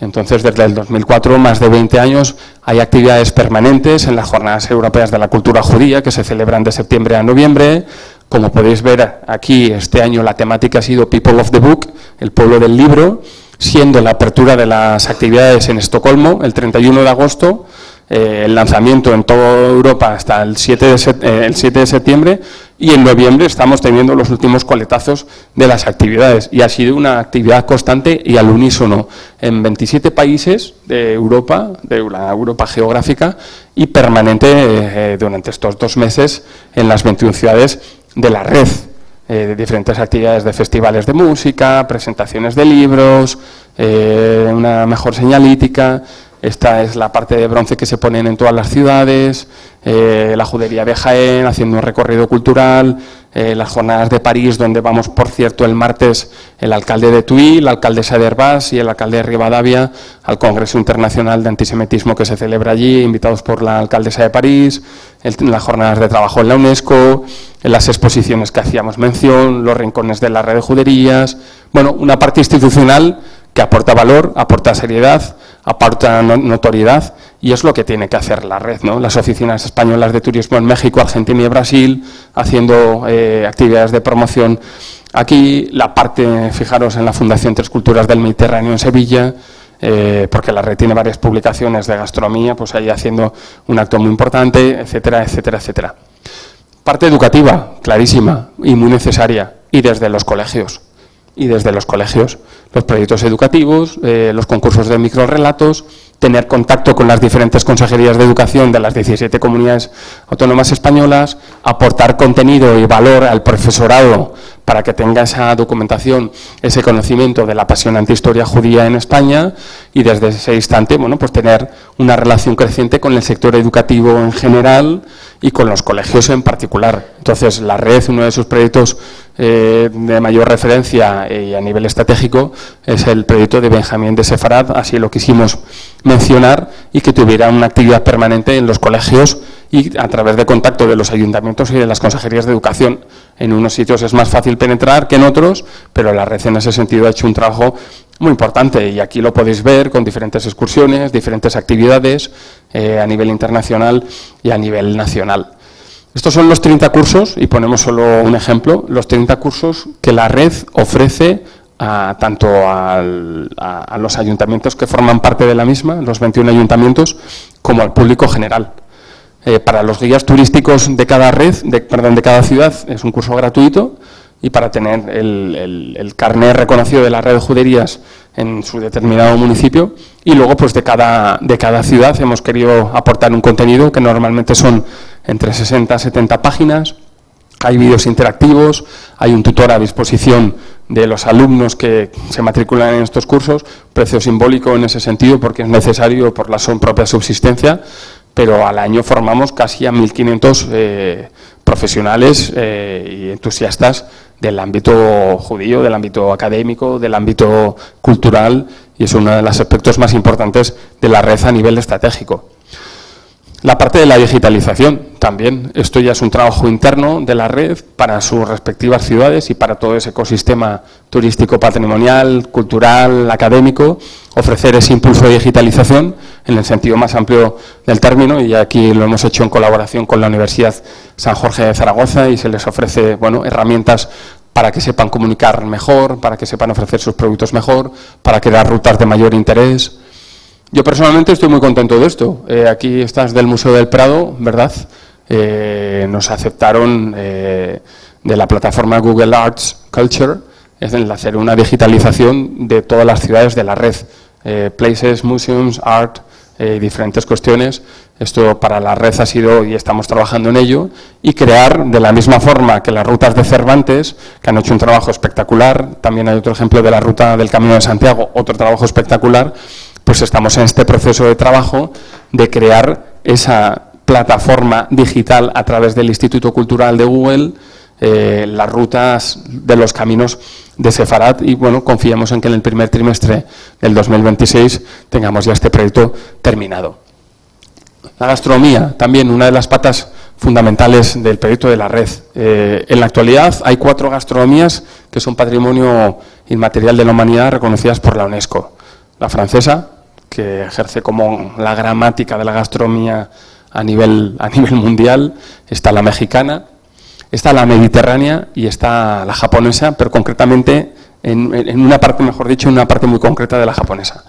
Entonces, desde el 2004, más de 20 años, hay actividades permanentes en las Jornadas Europeas de la Cultura Judía, que se celebran de septiembre a noviembre. Como podéis ver aquí, este año la temática ha sido People of the Book, el pueblo del libro, siendo la apertura de las actividades en Estocolmo, el 31 de agosto, el lanzamiento en toda Europa hasta el 7 de septiembre, y en noviembre estamos teniendo los últimos coletazos de las actividades. Y ha sido una actividad constante y al unísono en 27 países de Europa, de la Europa geográfica, y permanente durante estos 2 meses en las 21 ciudades de la red. diferentes actividades de festivales de música, presentaciones de libros, una mejor señalítica. Esta es la parte de bronce que se ponen en todas las ciudades, la Judería de Jaén haciendo un recorrido cultural, las jornadas de París, donde vamos, por cierto, el martes el alcalde de Tuy, la alcaldesa de Herbás y el alcalde de Rivadavia al Congreso Internacional de Antisemitismo que se celebra allí, invitados por la alcaldesa de París, las jornadas de trabajo en la UNESCO, en las exposiciones que hacíamos mención, los rincones de la red de juderías. Bueno, una parte institucional que aporta valor, aporta seriedad, aporta notoriedad, y es lo que tiene que hacer la red, ¿no? Las oficinas españolas de turismo en México, Argentina y Brasil, haciendo actividades de promoción aquí, la parte, fijaros, en la Fundación Tres Culturas del Mediterráneo en Sevilla, porque la red tiene varias publicaciones de gastronomía, pues ahí haciendo un acto muy importante, etcétera, etcétera, etcétera. Parte educativa, clarísima y muy necesaria, y desde los colegios. Los proyectos educativos, los concursos de microrrelatos, tener contacto con las diferentes consejerías de educación de las 17 comunidades autónomas españolas, aportar contenido y valor al profesorado para que tenga esa documentación, ese conocimiento de la apasionante historia judía en España, y desde ese instante, bueno, pues tener una relación creciente con el sector educativo en general y con los colegios en particular. Entonces, la red, uno de sus proyectos de mayor referencia y a nivel estratégico, es el proyecto de Benjamín de Sefarad, así lo quisimos mencionar, y que tuviera una actividad permanente en los colegios y a través de contacto de los ayuntamientos y de las consejerías de educación. En unos sitios es más fácil penetrar que en otros, pero la red en ese sentido ha hecho un trabajo muy importante, y aquí lo podéis ver con diferentes excursiones, diferentes actividades a nivel internacional y a nivel nacional. Estos son los 30 cursos, y ponemos solo un ejemplo, los 30 cursos que la red ofrece tanto a los ayuntamientos que forman parte de la misma, los 21 ayuntamientos, como al público general. Para los guías turísticos de cada de cada ciudad es un curso gratuito, y para tener el carnet reconocido de la red de juderías en su determinado municipio, y luego pues de cada ciudad hemos querido aportar un contenido que normalmente son entre 60 a 70 páginas, hay vídeos interactivos, hay un tutor a disposición de los alumnos que se matriculan en estos cursos, precio simbólico en ese sentido porque es necesario por la propia subsistencia, pero al año formamos casi a 1.500 profesionales y entusiastas del ámbito judío, del ámbito académico, del ámbito cultural, y es uno de los aspectos más importantes de la red a nivel estratégico. La parte de la digitalización también, esto ya es un trabajo interno de la red para sus respectivas ciudades y para todo ese ecosistema turístico, patrimonial, cultural, académico, ofrecer ese impulso de digitalización en el sentido más amplio del término, y aquí lo hemos hecho en colaboración con la Universidad San Jorge de Zaragoza, y se les ofrece, bueno, herramientas para que sepan comunicar mejor, para que sepan ofrecer sus productos mejor, para crear rutas de mayor interés. Yo personalmente estoy muy contento de esto. Aquí estás del Museo del Prado, ¿verdad? Nos aceptaron de la plataforma Google Arts Culture, es el hacer una digitalización de todas las ciudades de la red, places, museums, art, diferentes cuestiones. Esto para la red ha sido, y estamos trabajando en ello, y crear de la misma forma que las rutas de Cervantes, que han hecho un trabajo espectacular. También hay otro ejemplo de la ruta del Camino de Santiago, otro trabajo espectacular. Pues estamos en este proceso de trabajo de crear esa plataforma digital a través del Instituto Cultural de Google, las rutas de los caminos de Sefarad, y bueno, confiamos en que en el primer trimestre del 2026 tengamos ya este proyecto terminado. La gastronomía, también una de las patas fundamentales del proyecto de la red. En la actualidad hay 4 gastronomías que son patrimonio inmaterial de la humanidad reconocidas por la UNESCO. La francesa, que ejerce como la gramática de la gastronomía a nivel mundial, está la mexicana, está la mediterránea y está la japonesa, pero concretamente en una parte, mejor dicho, en una parte muy concreta de la japonesa.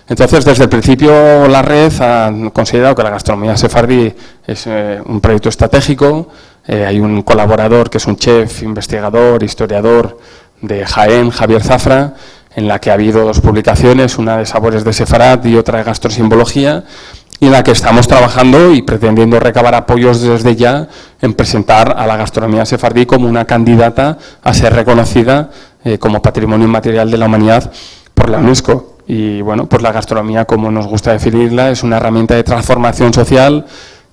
Entonces, desde el principio la red ha considerado que la gastronomía sefardí es un proyecto estratégico. Hay un colaborador que es un chef, investigador, historiador de Jaén, Javier Zafra, en la que ha habido 2 publicaciones, una de sabores de Sefarad y otra de gastrosimbología, y en la que estamos trabajando y pretendiendo recabar apoyos desde ya en presentar a la gastronomía sefardí como una candidata a ser reconocida como Patrimonio Inmaterial de la Humanidad por la UNESCO. Y bueno, pues la gastronomía, como nos gusta definirla, es una herramienta de transformación social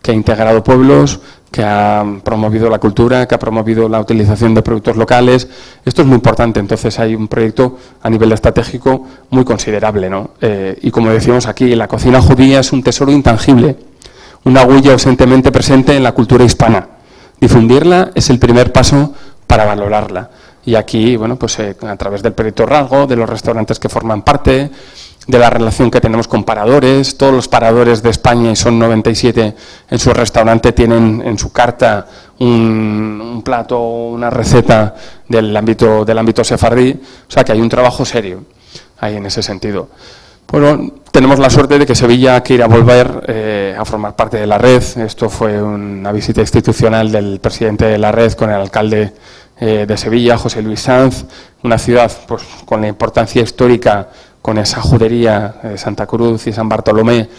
que ha integrado pueblos, que ha promovido la cultura, que ha promovido la utilización de productos locales. Esto es muy importante, entonces hay un proyecto a nivel estratégico muy considerable, ¿no? Y como decíamos aquí, la cocina judía es un tesoro intangible, una huella ausentemente presente en la cultura hispana. Difundirla es el primer paso para valorarla. Y aquí, bueno, pues a través del proyecto Rasgo, de los restaurantes que forman parte, de la relación que tenemos con paradores, todos los paradores de España, y son 97 en su restaurante, tienen en su carta un plato, una receta del ámbito sefardí, o sea que hay un trabajo serio ahí en ese sentido. Bueno, tenemos la suerte de que Sevilla quiera volver a formar parte de la red. Esto fue una visita institucional del presidente de la red con el alcalde de Sevilla, José Luis Sanz, una ciudad pues con la importancia histórica, con esa judería de Santa Cruz y San Bartolomé,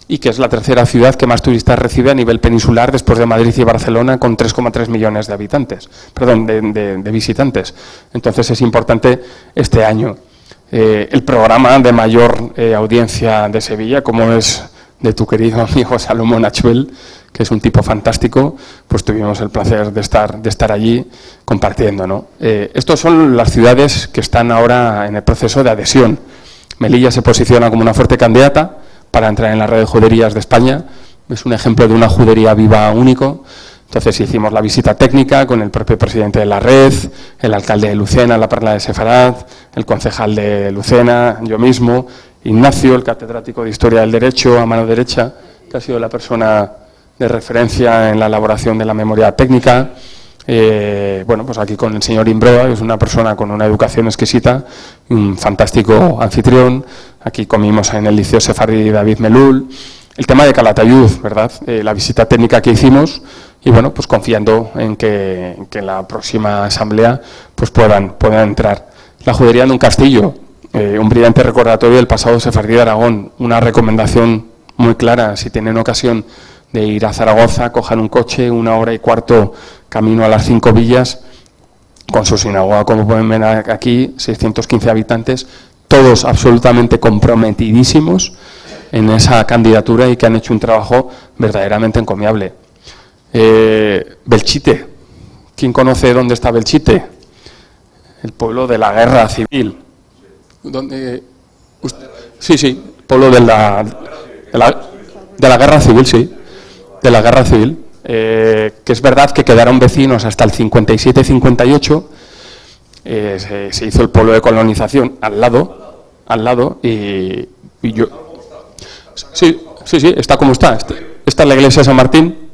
y que es la tercera ciudad que más turistas recibe a nivel peninsular después de Madrid y Barcelona, con 3,3 millones de habitantes, perdón, de visitantes. Entonces es importante este año. El programa de mayor audiencia de Sevilla, como es de tu querido amigo Salomón Achuel, que es un tipo fantástico, pues tuvimos el placer de estar allí compartiendo, ¿no? Estos son las ciudades que están ahora en el proceso de adhesión. Melilla se posiciona como una fuerte candidata para entrar en la red de juderías de España. Es un ejemplo de una judería viva único. Entonces hicimos la visita técnica con el propio presidente de la red, el alcalde de Lucena, la Perla de Sefarad, el concejal de Lucena, yo mismo, Ignacio, el catedrático de Historia del Derecho, a mano derecha, que ha sido la persona de referencia en la elaboración de la memoria técnica. Bueno, pues aquí con el señor Imbroa, que es una persona con una educación exquisita, un fantástico anfitrión. Aquí comimos en el Liceo Sefardí David Melul. El tema de Calatayud, ¿verdad? La visita técnica que hicimos, y bueno, pues confiando en que en la próxima asamblea pues puedan entrar. La judería en un castillo, un brillante recordatorio del pasado sefardí de Aragón, una recomendación muy clara, si tienen ocasión de ir a Zaragoza, cojan un coche, 1 hora y cuarto camino a las 5 villas, con su sinagoga, como pueden ver aquí, 615 habitantes, todos absolutamente comprometidísimos en esa candidatura y que han hecho un trabajo verdaderamente encomiable. Belchite, ¿quién conoce dónde está Belchite? El pueblo de la guerra civil. ¿Dónde? Sí, pueblo de la guerra civil, sí, de la guerra civil. Que es verdad que quedaron vecinos hasta el 57-58, se hizo el pueblo de colonización al lado y yo... Sí, está como está. Está en la iglesia de San Martín,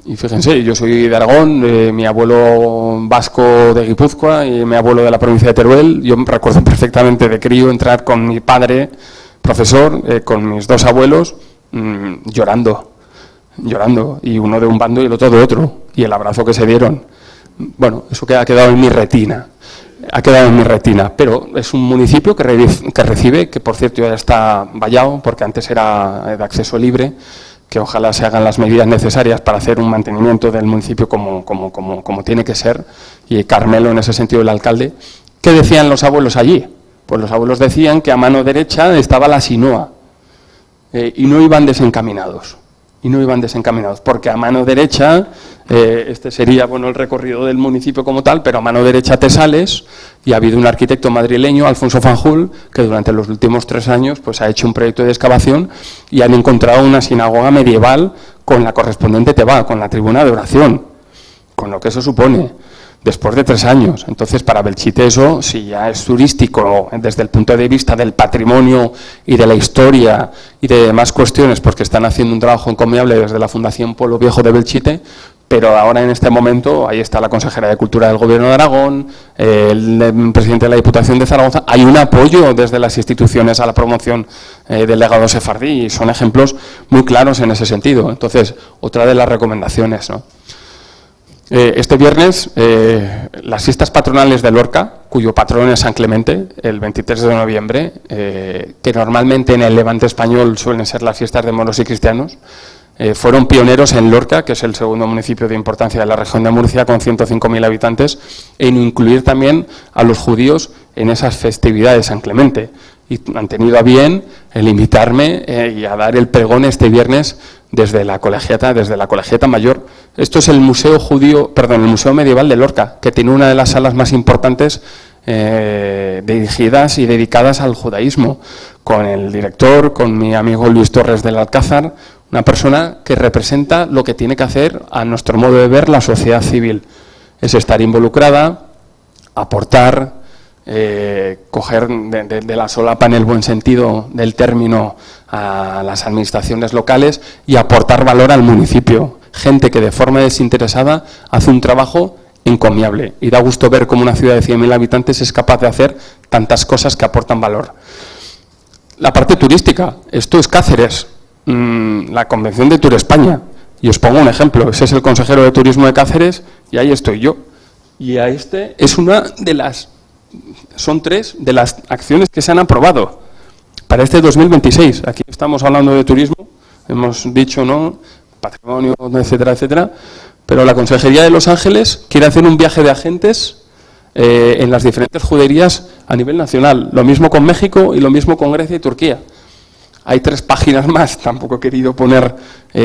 y fíjense, yo soy de Aragón, mi abuelo vasco de Guipúzcoa y mi abuelo de la provincia de Teruel. Yo recuerdo perfectamente de crío entrar con mi padre, profesor, con mis 2 abuelos, llorando, y uno de un bando y el otro de otro, y el abrazo que se dieron. Bueno, eso ha quedado en mi retina. Pero es un municipio que recibe, que por cierto ya está vallado, porque antes era de acceso libre, que ojalá se hagan las medidas necesarias para hacer un mantenimiento del municipio como tiene que ser, y Carmelo en ese sentido el alcalde. ¿Qué decían los abuelos allí? Pues los abuelos decían que a mano derecha estaba la Sinoa, y no iban desencaminados. Porque a mano derecha, este sería el recorrido del municipio como tal, pero a mano derecha te sales, y ha habido un arquitecto madrileño, Alfonso Fanjul, que durante los últimos 3 años pues ha hecho un proyecto de excavación y han encontrado una sinagoga medieval con la correspondiente teba, con la tribuna de oración, con lo que eso supone, después de 3 años. Entonces, para Belchite eso, si ya es turístico desde el punto de vista del patrimonio y de la historia y de demás cuestiones, porque están haciendo un trabajo encomiable desde la Fundación Pueblo Viejo de Belchite, pero ahora en este momento, ahí está la consejera de Cultura del Gobierno de Aragón, el presidente de la Diputación de Zaragoza, hay un apoyo desde las instituciones a la promoción del legado sefardí, y son ejemplos muy claros en ese sentido. Entonces, otra de las recomendaciones, ¿no? Este viernes, las fiestas patronales de Lorca, cuyo patrón es San Clemente, el 23 de noviembre, que normalmente en el Levante español suelen ser las fiestas de moros y cristianos, fueron pioneros en Lorca, que es el segundo municipio de importancia de la región de Murcia, con 105.000 habitantes, en incluir también a los judíos en esas festividades de San Clemente. Y han tenido a bien el invitarme y a dar el pregón este viernes desde la colegiata mayor. Esto es el Museo el Museo Medieval de Lorca, que tiene una de las salas más importantes dirigidas y dedicadas al judaísmo, con el director, con mi amigo Luis Torres del Alcázar, una persona que representa lo que tiene que hacer, a nuestro modo de ver, la sociedad civil. Es estar involucrada, aportar, coger de la solapa en el buen sentido del término a las administraciones locales y aportar valor al municipio. Gente que de forma desinteresada hace un trabajo encomiable y da gusto ver cómo una ciudad de 100.000 habitantes es capaz de hacer tantas cosas que aportan valor. La parte turística, esto es Cáceres, la convención de Tour España, y os pongo un ejemplo, ese es el consejero de turismo de Cáceres y ahí estoy yo, y a este es son 3 de las acciones que se han aprobado para este 2026. Aquí estamos hablando de turismo, hemos dicho, ¿no?, patrimonio, etcétera, etcétera, pero la Consejería de Los Ángeles quiere hacer un viaje de agentes en las diferentes juderías a nivel nacional, lo mismo con México y lo mismo con Grecia y Turquía. Hay 3 páginas más, tampoco he querido poner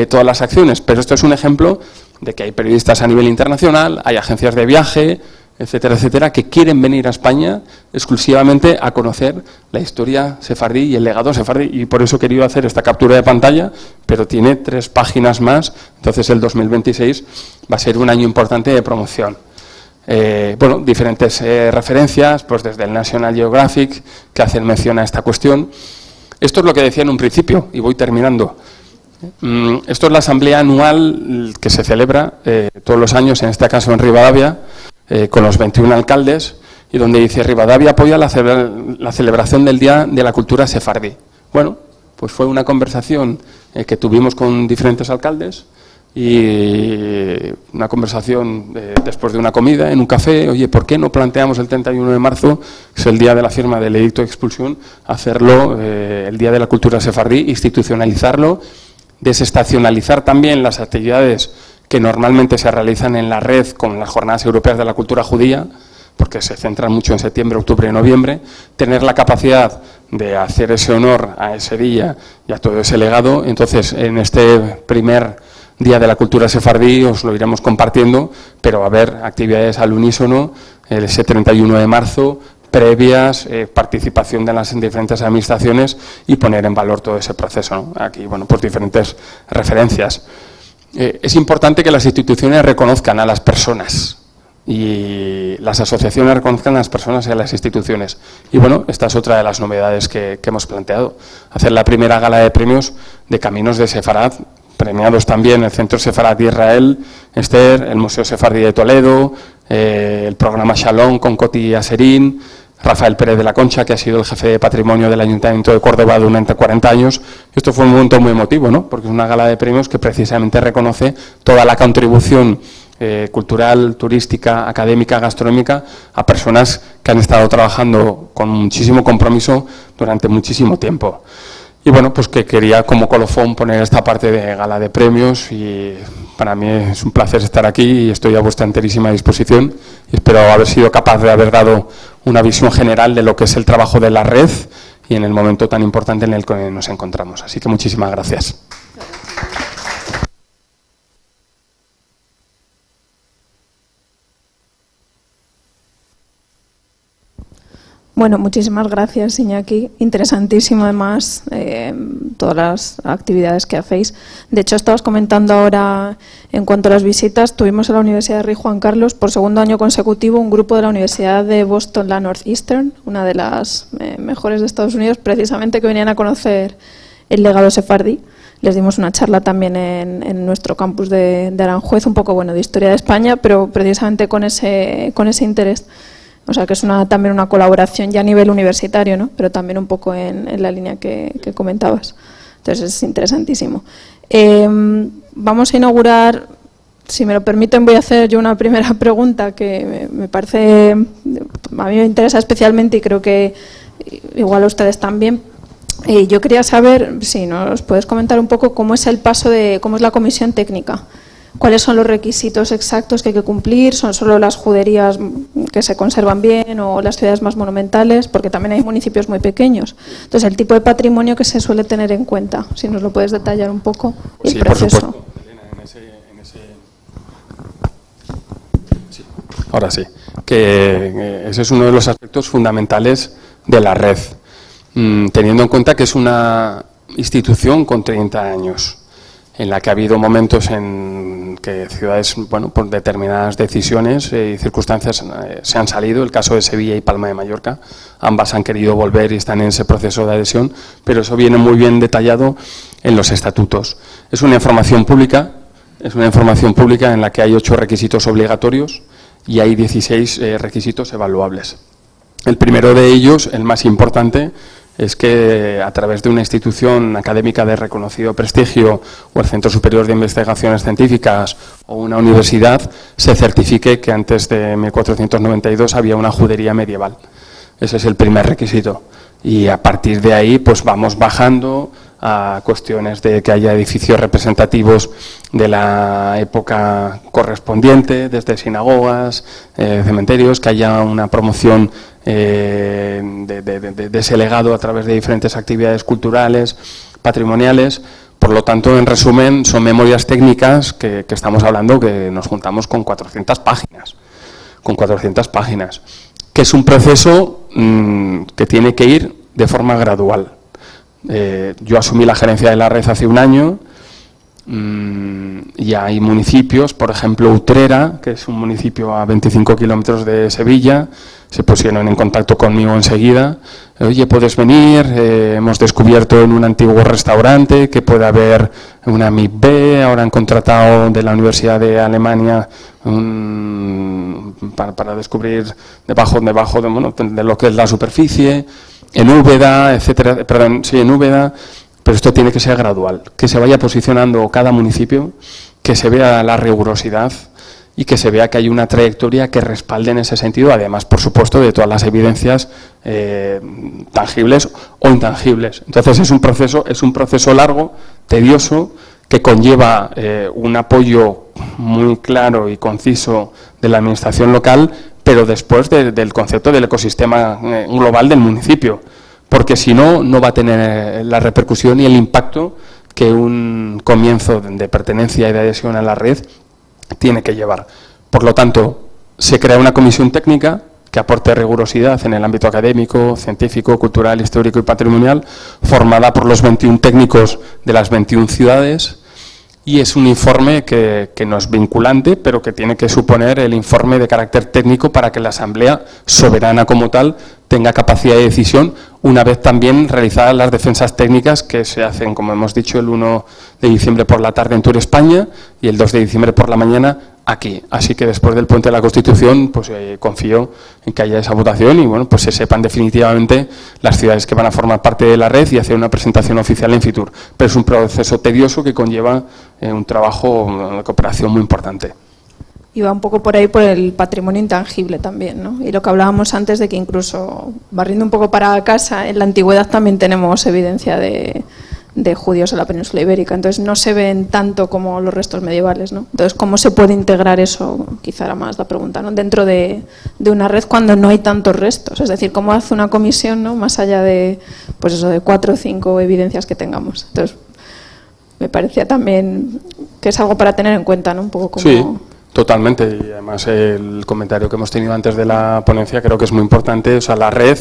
todas las acciones, pero esto es un ejemplo de que hay periodistas a nivel internacional, hay agencias de viaje, etcétera, etcétera, que quieren venir a España exclusivamente a conocer la historia sefardí y el legado sefardí, y por eso he querido hacer esta captura de pantalla, pero tiene 3 páginas más, entonces el 2026 va a ser un año importante de promoción. Bueno, diferentes referencias, pues desde el National Geographic, que hacen mención a esta cuestión. Esto es lo que decía en un principio, y voy terminando. Esto es la asamblea anual que se celebra todos los años, en este caso en Rivadavia, con los 21 alcaldes, y donde dice: Rivadavia apoya la celebración del Día de la Cultura Sefardí. Bueno, pues fue una conversación que tuvimos con diferentes alcaldes, y una conversación después de una comida en un café. Oye, ¿por qué no planteamos el 31 de marzo, que es el día de la firma del edicto de expulsión, hacerlo el Día de la Cultura Sefardí, institucionalizarlo, desestacionalizar también las actividades que normalmente se realizan en la red con las Jornadas Europeas de la Cultura Judía, porque se centran mucho en septiembre, octubre y noviembre, tener la capacidad de hacer ese honor a ese día y a todo ese legado? Entonces, en este primer Día de la Cultura Sefardí os lo iremos compartiendo, pero va a haber actividades al unísono ese 31 de marzo, previas, participación de las diferentes administraciones y poner en valor todo ese proceso, ¿no? Aquí, bueno, pues diferentes referencias. Es importante que las instituciones reconozcan a las personas y las asociaciones reconozcan a las personas y a las instituciones. Y bueno, esta es otra de las novedades que hemos planteado. Hacer la primera gala de premios de Caminos de Sefarad, premiados también el Centro Sefarad de Israel, Esther, el Museo Sefardí de Toledo, el programa Shalom con Coti Aserín, Rafael Pérez de la Concha, que ha sido el jefe de patrimonio del Ayuntamiento de Córdoba durante 40 años. Esto fue un momento muy emotivo, ¿no?, porque es una gala de premios que precisamente reconoce toda la contribución cultural, turística, académica, gastronómica a personas que han estado trabajando con muchísimo compromiso durante muchísimo tiempo. Y bueno, pues que quería como colofón poner esta parte de gala de premios, y para mí es un placer estar aquí y estoy a vuestra enterísima disposición, y espero haber sido capaz de haber dado una visión general de lo que es el trabajo de la red y en el momento tan importante en el que nos encontramos. Así que muchísimas gracias. Bueno, muchísimas gracias, Iñaki. Interesantísimo, además, todas las actividades que hacéis. De hecho, estabas comentando ahora, en cuanto a las visitas, tuvimos en la Universidad de Rey Juan Carlos, por segundo año consecutivo, un grupo de la Universidad de Boston, la Northeastern, una de las mejores de Estados Unidos, precisamente, que venían a conocer el legado sefardí. Les dimos una charla también en nuestro campus de Aranjuez, un poco, bueno, de historia de España, pero precisamente con ese interés. O sea, que es también una colaboración ya a nivel universitario, ¿no?, pero también un poco en la línea que comentabas. Entonces es interesantísimo. Vamos a inaugurar Si me lo permiten, voy a hacer yo una primera pregunta que me parece, a mí me interesa especialmente y creo que igual a ustedes también. Yo quería saber si nos puedes comentar un poco cómo es el paso de, cómo es la comisión técnica. ¿Cuáles son los requisitos exactos que hay que cumplir? ¿Son solo las juderías que se conservan bien o las ciudades más monumentales? Porque también hay municipios muy pequeños. Entonces, el tipo de patrimonio que se suele tener en cuenta, si nos lo puedes detallar un poco, el sí, proceso. Por supuesto. Sí, ahora sí, que ese es uno de los aspectos fundamentales de la red, teniendo en cuenta que es una institución con 30 años. En la que ha habido momentos en que ciudades, bueno, por determinadas decisiones y circunstancias se han salido, el caso de Sevilla y Palma de Mallorca, ambas han querido volver y están en ese proceso de adhesión, pero eso viene muy bien detallado en los estatutos. Es una información pública en la que hay 8 requisitos obligatorios y hay 16 requisitos evaluables. El primero de ellos, el más importante, es que a través de una institución académica de reconocido prestigio o el Centro Superior de Investigaciones Científicas o una universidad se certifique que antes de 1492 había una judería medieval. Ese es el primer requisito. Y a partir de ahí pues vamos bajando a cuestiones de que haya edificios representativos de la época correspondiente, desde sinagogas, cementerios, que haya una promoción de ese legado a través de diferentes actividades culturales, patrimoniales. Por lo tanto, en resumen, son memorias técnicas que estamos hablando que nos juntamos con 400 páginas. Que es un proceso que tiene que ir de forma gradual. Yo asumí la gerencia de la red hace un año y hay municipios, por ejemplo Utrera, que es un municipio a 25 kilómetros de Sevilla, se pusieron en contacto conmigo enseguida. Oye, ¿puedes venir? Hemos descubierto en un antiguo restaurante que puede haber una MIB, ahora han contratado de la Universidad de Alemania para descubrir debajo de lo que es la superficie, en Úbeda, etcétera, en Úbeda, pero esto tiene que ser gradual, que se vaya posicionando cada municipio, que se vea la rigurosidad y que se vea que hay una trayectoria que respalde en ese sentido, además, por supuesto, de todas las evidencias tangibles o intangibles. Entonces es un proceso largo, tedioso, que conlleva un apoyo muy claro y conciso de la administración local, pero después del concepto del ecosistema global del municipio, porque si no, no va a tener la repercusión y el impacto que un comienzo de pertenencia y de adhesión a la red tiene que llevar. Por lo tanto, se crea una comisión técnica que aporte rigurosidad en el ámbito académico, científico, cultural, histórico y patrimonial, formada por los 21 técnicos de las 21 ciudades, y es un informe que no es vinculante, pero que tiene que suponer el informe de carácter técnico para que la Asamblea, soberana como tal, tenga capacidad de decisión, una vez también realizadas las defensas técnicas que se hacen, como hemos dicho, el 1 de diciembre por la tarde en Tour España y el 2 de diciembre por la mañana aquí. Así que después del Puente de la Constitución, pues confío en que haya esa votación y bueno, pues se sepan definitivamente las ciudades que van a formar parte de la red y hacer una presentación oficial en Fitur. Pero es un proceso tedioso que conlleva un trabajo de cooperación muy importante. Y va un poco por ahí por el patrimonio intangible también, ¿no? Y lo que hablábamos antes de que incluso, barriendo un poco para casa, en la antigüedad también tenemos evidencia de judíos en la península ibérica, entonces no se ven tanto como los restos medievales, ¿no? Entonces, ¿cómo se puede integrar eso? Quizá era más la pregunta, ¿no? Dentro de una red cuando no hay tantos restos, es decir, ¿cómo hace una comisión, ¿no? Más allá de, pues eso, de 4 o 5 evidencias que tengamos? Entonces, me parecía también que es algo para tener en cuenta, ¿no? Un poco como... Sí. Totalmente, y además el comentario que hemos tenido antes de la ponencia creo que es muy importante. O sea, la red,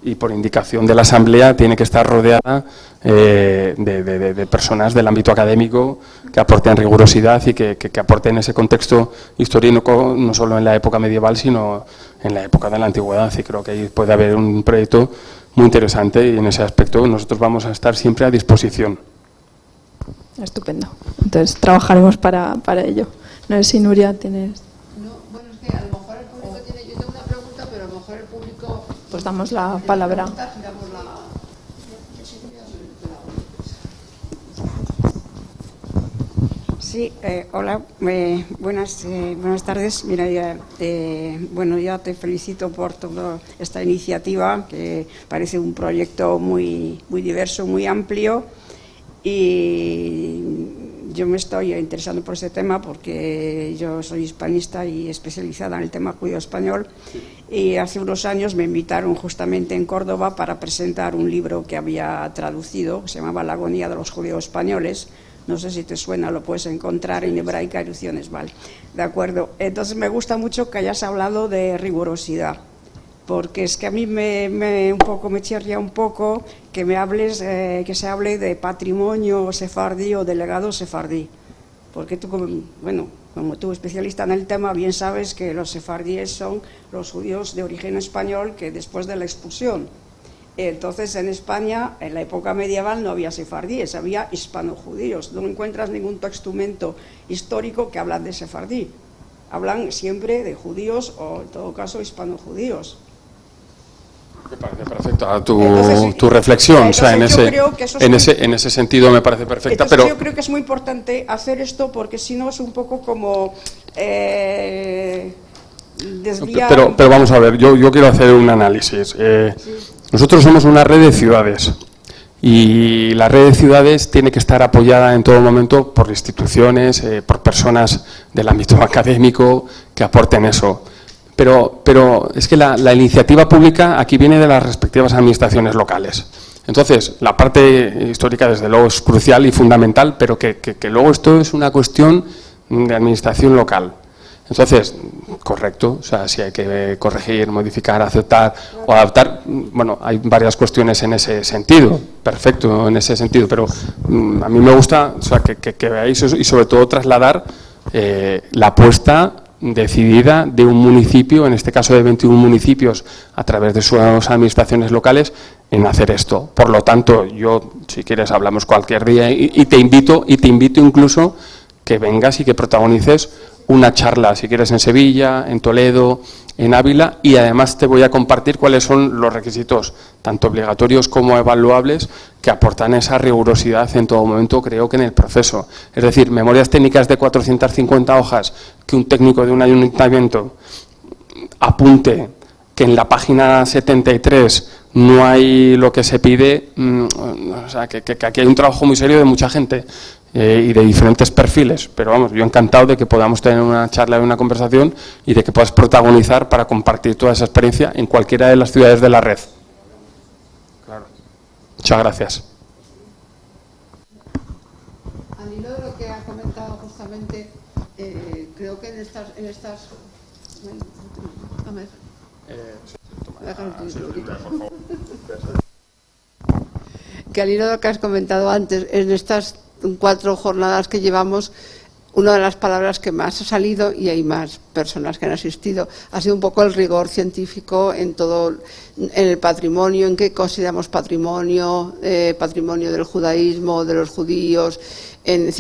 y por indicación de la Asamblea, tiene que estar rodeada de personas del ámbito académico que aporten rigurosidad y que aporten ese contexto histórico, no solo en la época medieval, sino en la época de la antigüedad. Y creo que ahí puede haber un proyecto muy interesante y en ese aspecto nosotros vamos a estar siempre a disposición. Estupendo. Entonces, trabajaremos para ello. No sé si Nuria tienes... No, bueno, es que a lo mejor el público tiene... Yo tengo una pregunta, pero a lo mejor el público... Pues damos la palabra. Sí, Sí, hola, buenas tardes. Mira, ya te felicito por toda esta iniciativa, que parece un proyecto muy diverso, muy amplio, y yo me estoy interesando por este tema porque yo soy hispanista y especializada en el tema judío español, y hace unos años me invitaron justamente en Córdoba para presentar un libro que había traducido, que se llamaba La agonía de los judíos españoles. No sé si te suena, lo puedes encontrar en Hebraica Erupciones, vale. De acuerdo. Entonces me gusta mucho que hayas hablado de rigurosidad, porque es que a mí me chirría un poco que me hables, que se hable de patrimonio sefardí o de legado sefardí, porque tú, como tú especialista en el tema, bien sabes que los sefardíes son los judíos de origen español que después de la expulsión. Entonces, en España, en la época medieval, no había sefardíes, había hispano-judíos. No encuentras ningún documento histórico que habla de sefardí. Hablan siempre de judíos o, en todo caso, hispano-judíos. Me parece perfecta tu reflexión. O sea, en ese sentido me parece perfecta. Entonces, pero yo creo que es muy importante hacer esto, porque si no es un poco como desviar. Pero vamos a ver, yo quiero hacer un análisis. Nosotros somos una red de ciudades, y la red de ciudades tiene que estar apoyada en todo momento por instituciones, por personas del ámbito académico que aporten eso. Pero es que la iniciativa pública aquí viene de las respectivas administraciones locales. Entonces, la parte histórica desde luego es crucial y fundamental, pero que luego esto es una cuestión de administración local. Entonces, correcto, o sea, si hay que corregir, modificar, aceptar o adaptar, bueno, hay varias cuestiones en ese sentido, perfecto en ese sentido, pero a mí me gusta, o sea, que veáis eso, y sobre todo trasladar la apuesta decidida de un municipio, en este caso de 21 municipios, a través de sus administraciones locales, en hacer esto. Por lo tanto, yo, si quieres, hablamos cualquier día y te invito incluso que vengas y que protagonices una charla, si quieres, en Sevilla, en Toledo, en Ávila, y además te voy a compartir cuáles son los requisitos, tanto obligatorios como evaluables, que aportan esa rigurosidad en todo momento, creo que en el proceso. Es decir, memorias técnicas de 450 hojas, que un técnico de un ayuntamiento apunte que en la página 73 no hay lo que se pide, o sea, que aquí hay un trabajo muy serio de mucha gente, y de diferentes perfiles, pero vamos, yo encantado de que podamos tener una charla y una conversación, y de que puedas protagonizar para compartir toda esa experiencia en cualquiera de las ciudades de la red. Claro. Muchas gracias. Al hilo de lo que ha comentado justamente, creo que en estas bueno, a ver. Que al hilo de lo que has comentado antes, en estas 4 jornadas que llevamos, una de las palabras que más ha salido, y hay más personas que han asistido, ha sido un poco el rigor científico en todo, en el patrimonio, en qué consideramos patrimonio, patrimonio del judaísmo, de los judíos, en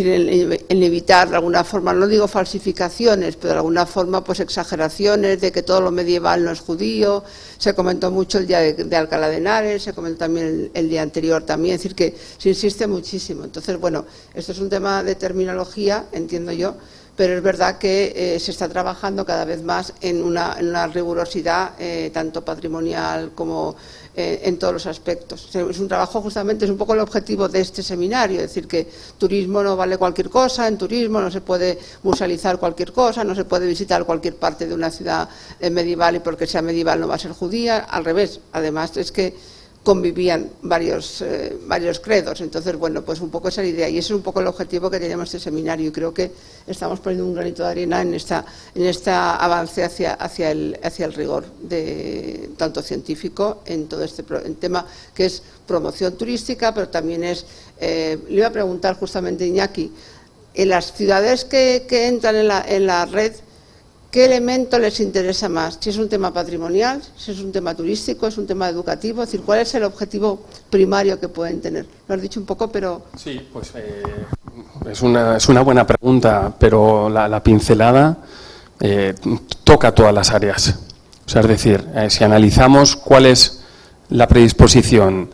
evitar de alguna forma, no digo falsificaciones, pero de alguna forma pues exageraciones de que todo lo medieval no es judío. Se comentó mucho el día de Alcalá de Henares, se comentó también el día anterior también, es decir, que se insiste muchísimo. Entonces, bueno, esto es un tema de terminología, entiendo yo, pero es verdad que se está trabajando cada vez más en una rigurosidad tanto patrimonial como en todos los aspectos. Es un trabajo, justamente, es un poco el objetivo de este seminario, es decir, que turismo no vale cualquier cosa, en turismo no se puede musealizar cualquier cosa, no se puede visitar cualquier parte de una ciudad medieval y porque sea medieval no va a ser judía, al revés. Además es que convivían varios credos. Entonces, bueno, pues un poco esa idea, y ese es un poco el objetivo que tenemos este seminario, y creo que estamos poniendo un granito de arena en esta avance hacia el rigor de tanto científico en todo este tema que es promoción turística, pero también es, le iba a preguntar justamente Iñaki, en las ciudades que entran en la red, ¿qué elemento les interesa más? Si es un tema patrimonial, si es un tema turístico, es un tema educativo, es decir, ¿cuál es el objetivo primario que pueden tener? Lo has dicho un poco, pero... Sí, pues es una buena pregunta, pero la pincelada toca todas las áreas. O sea, es decir, si analizamos cuál es la predisposición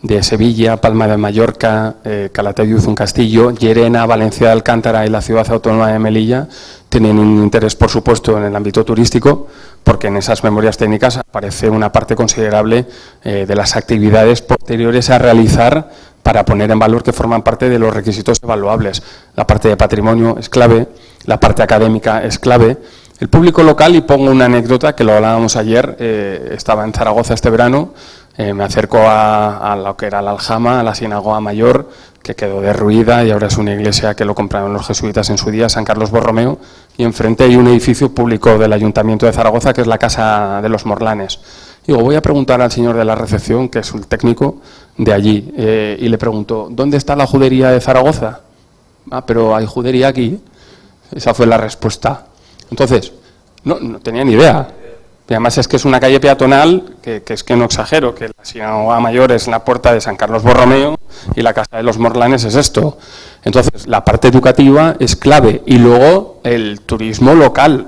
de Sevilla, Palma de Mallorca, Calatayud, un castillo, Llerena, Valencia de Alcántara y la ciudad autónoma de Melilla tienen un interés, por supuesto, en el ámbito turístico, porque en esas memorias técnicas aparece una parte considerable de las actividades posteriores a realizar para poner en valor que forman parte de los requisitos evaluables. La parte de patrimonio es clave, la parte académica es clave. El público local, y pongo una anécdota que lo hablábamos ayer, estaba en Zaragoza este verano, me acerco a lo que era la Aljama, a la sinagoga mayor, que quedó derruida y ahora es una iglesia que lo compraron los jesuitas en su día, San Carlos Borromeo, y enfrente hay un edificio público del Ayuntamiento de Zaragoza que es la Casa de los Morlanes. Digo, voy a preguntar al señor de la recepción, que es un técnico de allí, y le pregunto, ¿dónde está la judería de Zaragoza? Ah, pero hay judería aquí. Esa fue la respuesta. Entonces, no tenía ni idea. Y además es que es una calle peatonal, que es que no exagero, que la sinagoga mayor es la puerta de San Carlos Borromeo y la Casa de los Morlanes es esto. Entonces, la parte educativa es clave. Y luego el turismo local,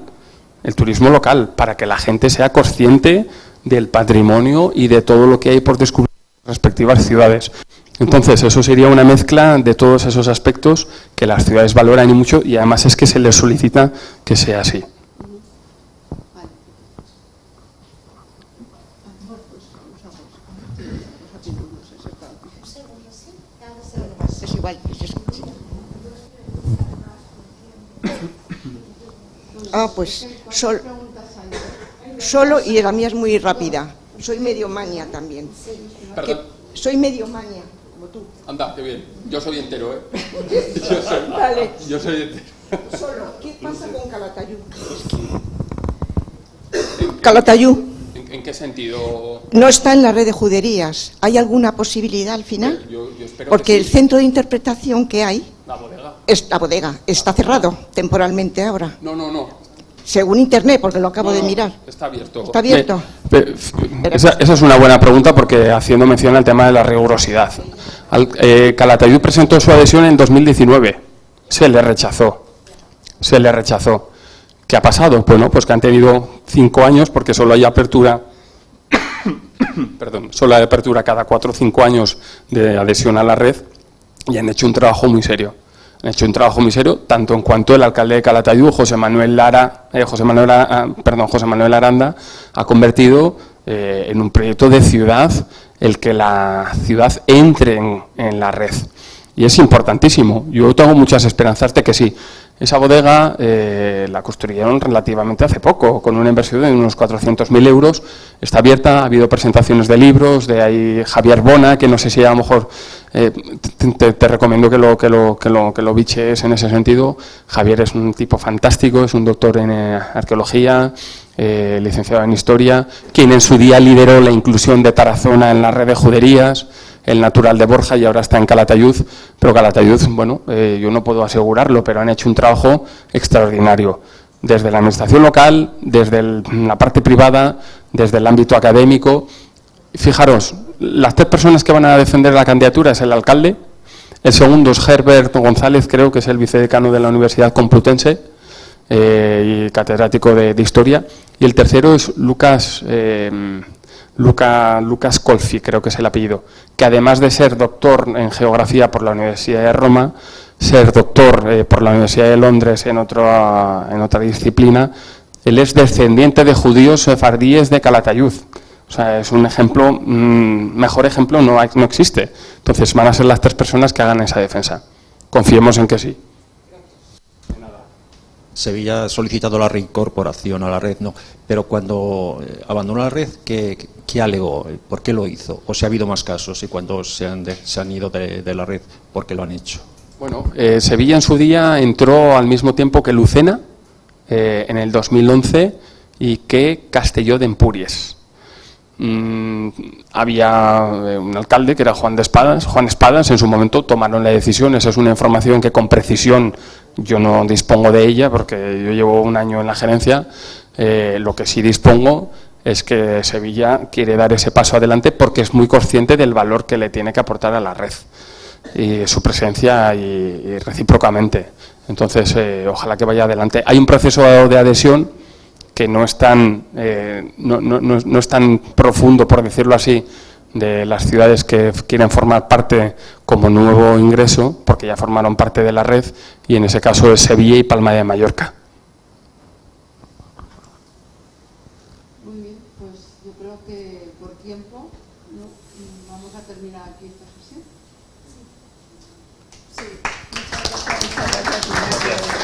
para que la gente sea consciente del patrimonio y de todo lo que hay por descubrir en las respectivas ciudades. Entonces, eso sería una mezcla de todos esos aspectos que las ciudades valoran y mucho, y además es que se les solicita que sea así. Es igual. Pues solo, y la mía es muy rápida. Soy medio mania también. Soy medio mania, como tú. Anda, qué bien. Yo soy entero, ¿eh? Vale. Yo soy entero. Solo, ¿qué pasa con Calatayud? Calatayud. ¿En qué sentido? No está en la red de juderías. ¿Hay alguna posibilidad al final? Yo espero Porque que el sí. centro de interpretación que hay, La bodega. la bodega, está cerrado temporalmente ahora. No. Según internet, porque lo acabo de mirar. Está abierto. ¿Está abierto? Esa es una buena pregunta porque haciendo mención al tema de la rigurosidad. Calatayud presentó su adhesión en 2019. Se le rechazó. ¿Qué ha pasado? Bueno, pues que han tenido 5 años porque solo hay apertura cada 4 o 5 años de adhesión a la red y han hecho un trabajo muy serio. Tanto en cuanto el alcalde de Calatayud, José Manuel Aranda, ha convertido en un proyecto de ciudad el que la ciudad entre en la red. Y es importantísimo. Yo tengo muchas esperanzas de que sí. Esa bodega la construyeron relativamente hace poco, con una inversión de unos 400.000 euros. Está abierta, ha habido presentaciones de libros, de ahí Javier Bona, que no sé si a lo mejor te recomiendo que lo biches en ese sentido. Javier es un tipo fantástico, es un doctor en arqueología, licenciado en historia, quien en su día lideró la inclusión de Tarazona en la red de juderías, el natural de Borja, y ahora está en Calatayud, pero Calatayud, bueno, yo no puedo asegurarlo, pero han hecho un trabajo extraordinario, desde la administración local, desde la parte privada, desde el ámbito académico. Fijaros, las 3 personas que van a defender la candidatura es el alcalde, el segundo es Herbert González, creo que es el vicedecano de la Universidad Complutense y catedrático de Historia, y el tercero es Lucas Colfi, creo que es el apellido, que además de ser doctor en Geografía por la Universidad de Roma, ser doctor por la Universidad de Londres en otra disciplina, él es descendiente de judíos sefardíes de Calatayud. O sea, es un ejemplo, mejor ejemplo no existe. Entonces van a ser las 3 personas que hagan esa defensa. Confiemos en que sí. Sevilla ha solicitado la reincorporación a la red, no, pero cuando abandonó la red, ¿qué alegó? ¿Por qué lo hizo? ¿O si ha habido más casos y cuando se han ido de la red, por qué lo han hecho? Bueno, Sevilla en su día entró al mismo tiempo que Lucena en el 2011 y que Castelló de Empúries. Había un alcalde que era Juan Espadas, en su momento tomaron la decisión. Esa es una información que con precisión yo no dispongo de ella porque yo llevo 1 año en la gerencia. Lo que sí dispongo es que Sevilla quiere dar ese paso adelante porque es muy consciente del valor que le tiene que aportar a la red y su presencia y recíprocamente. Entonces, ojalá que vaya adelante. Hay un proceso de adhesión que no es tan profundo, por decirlo así, de las ciudades que quieren formar parte como nuevo ingreso, porque ya formaron parte de la red, y en ese caso es Sevilla y Palma de Mallorca. Muy bien, pues yo creo que por tiempo vamos a terminar aquí esta sesión. Sí, muchas gracias.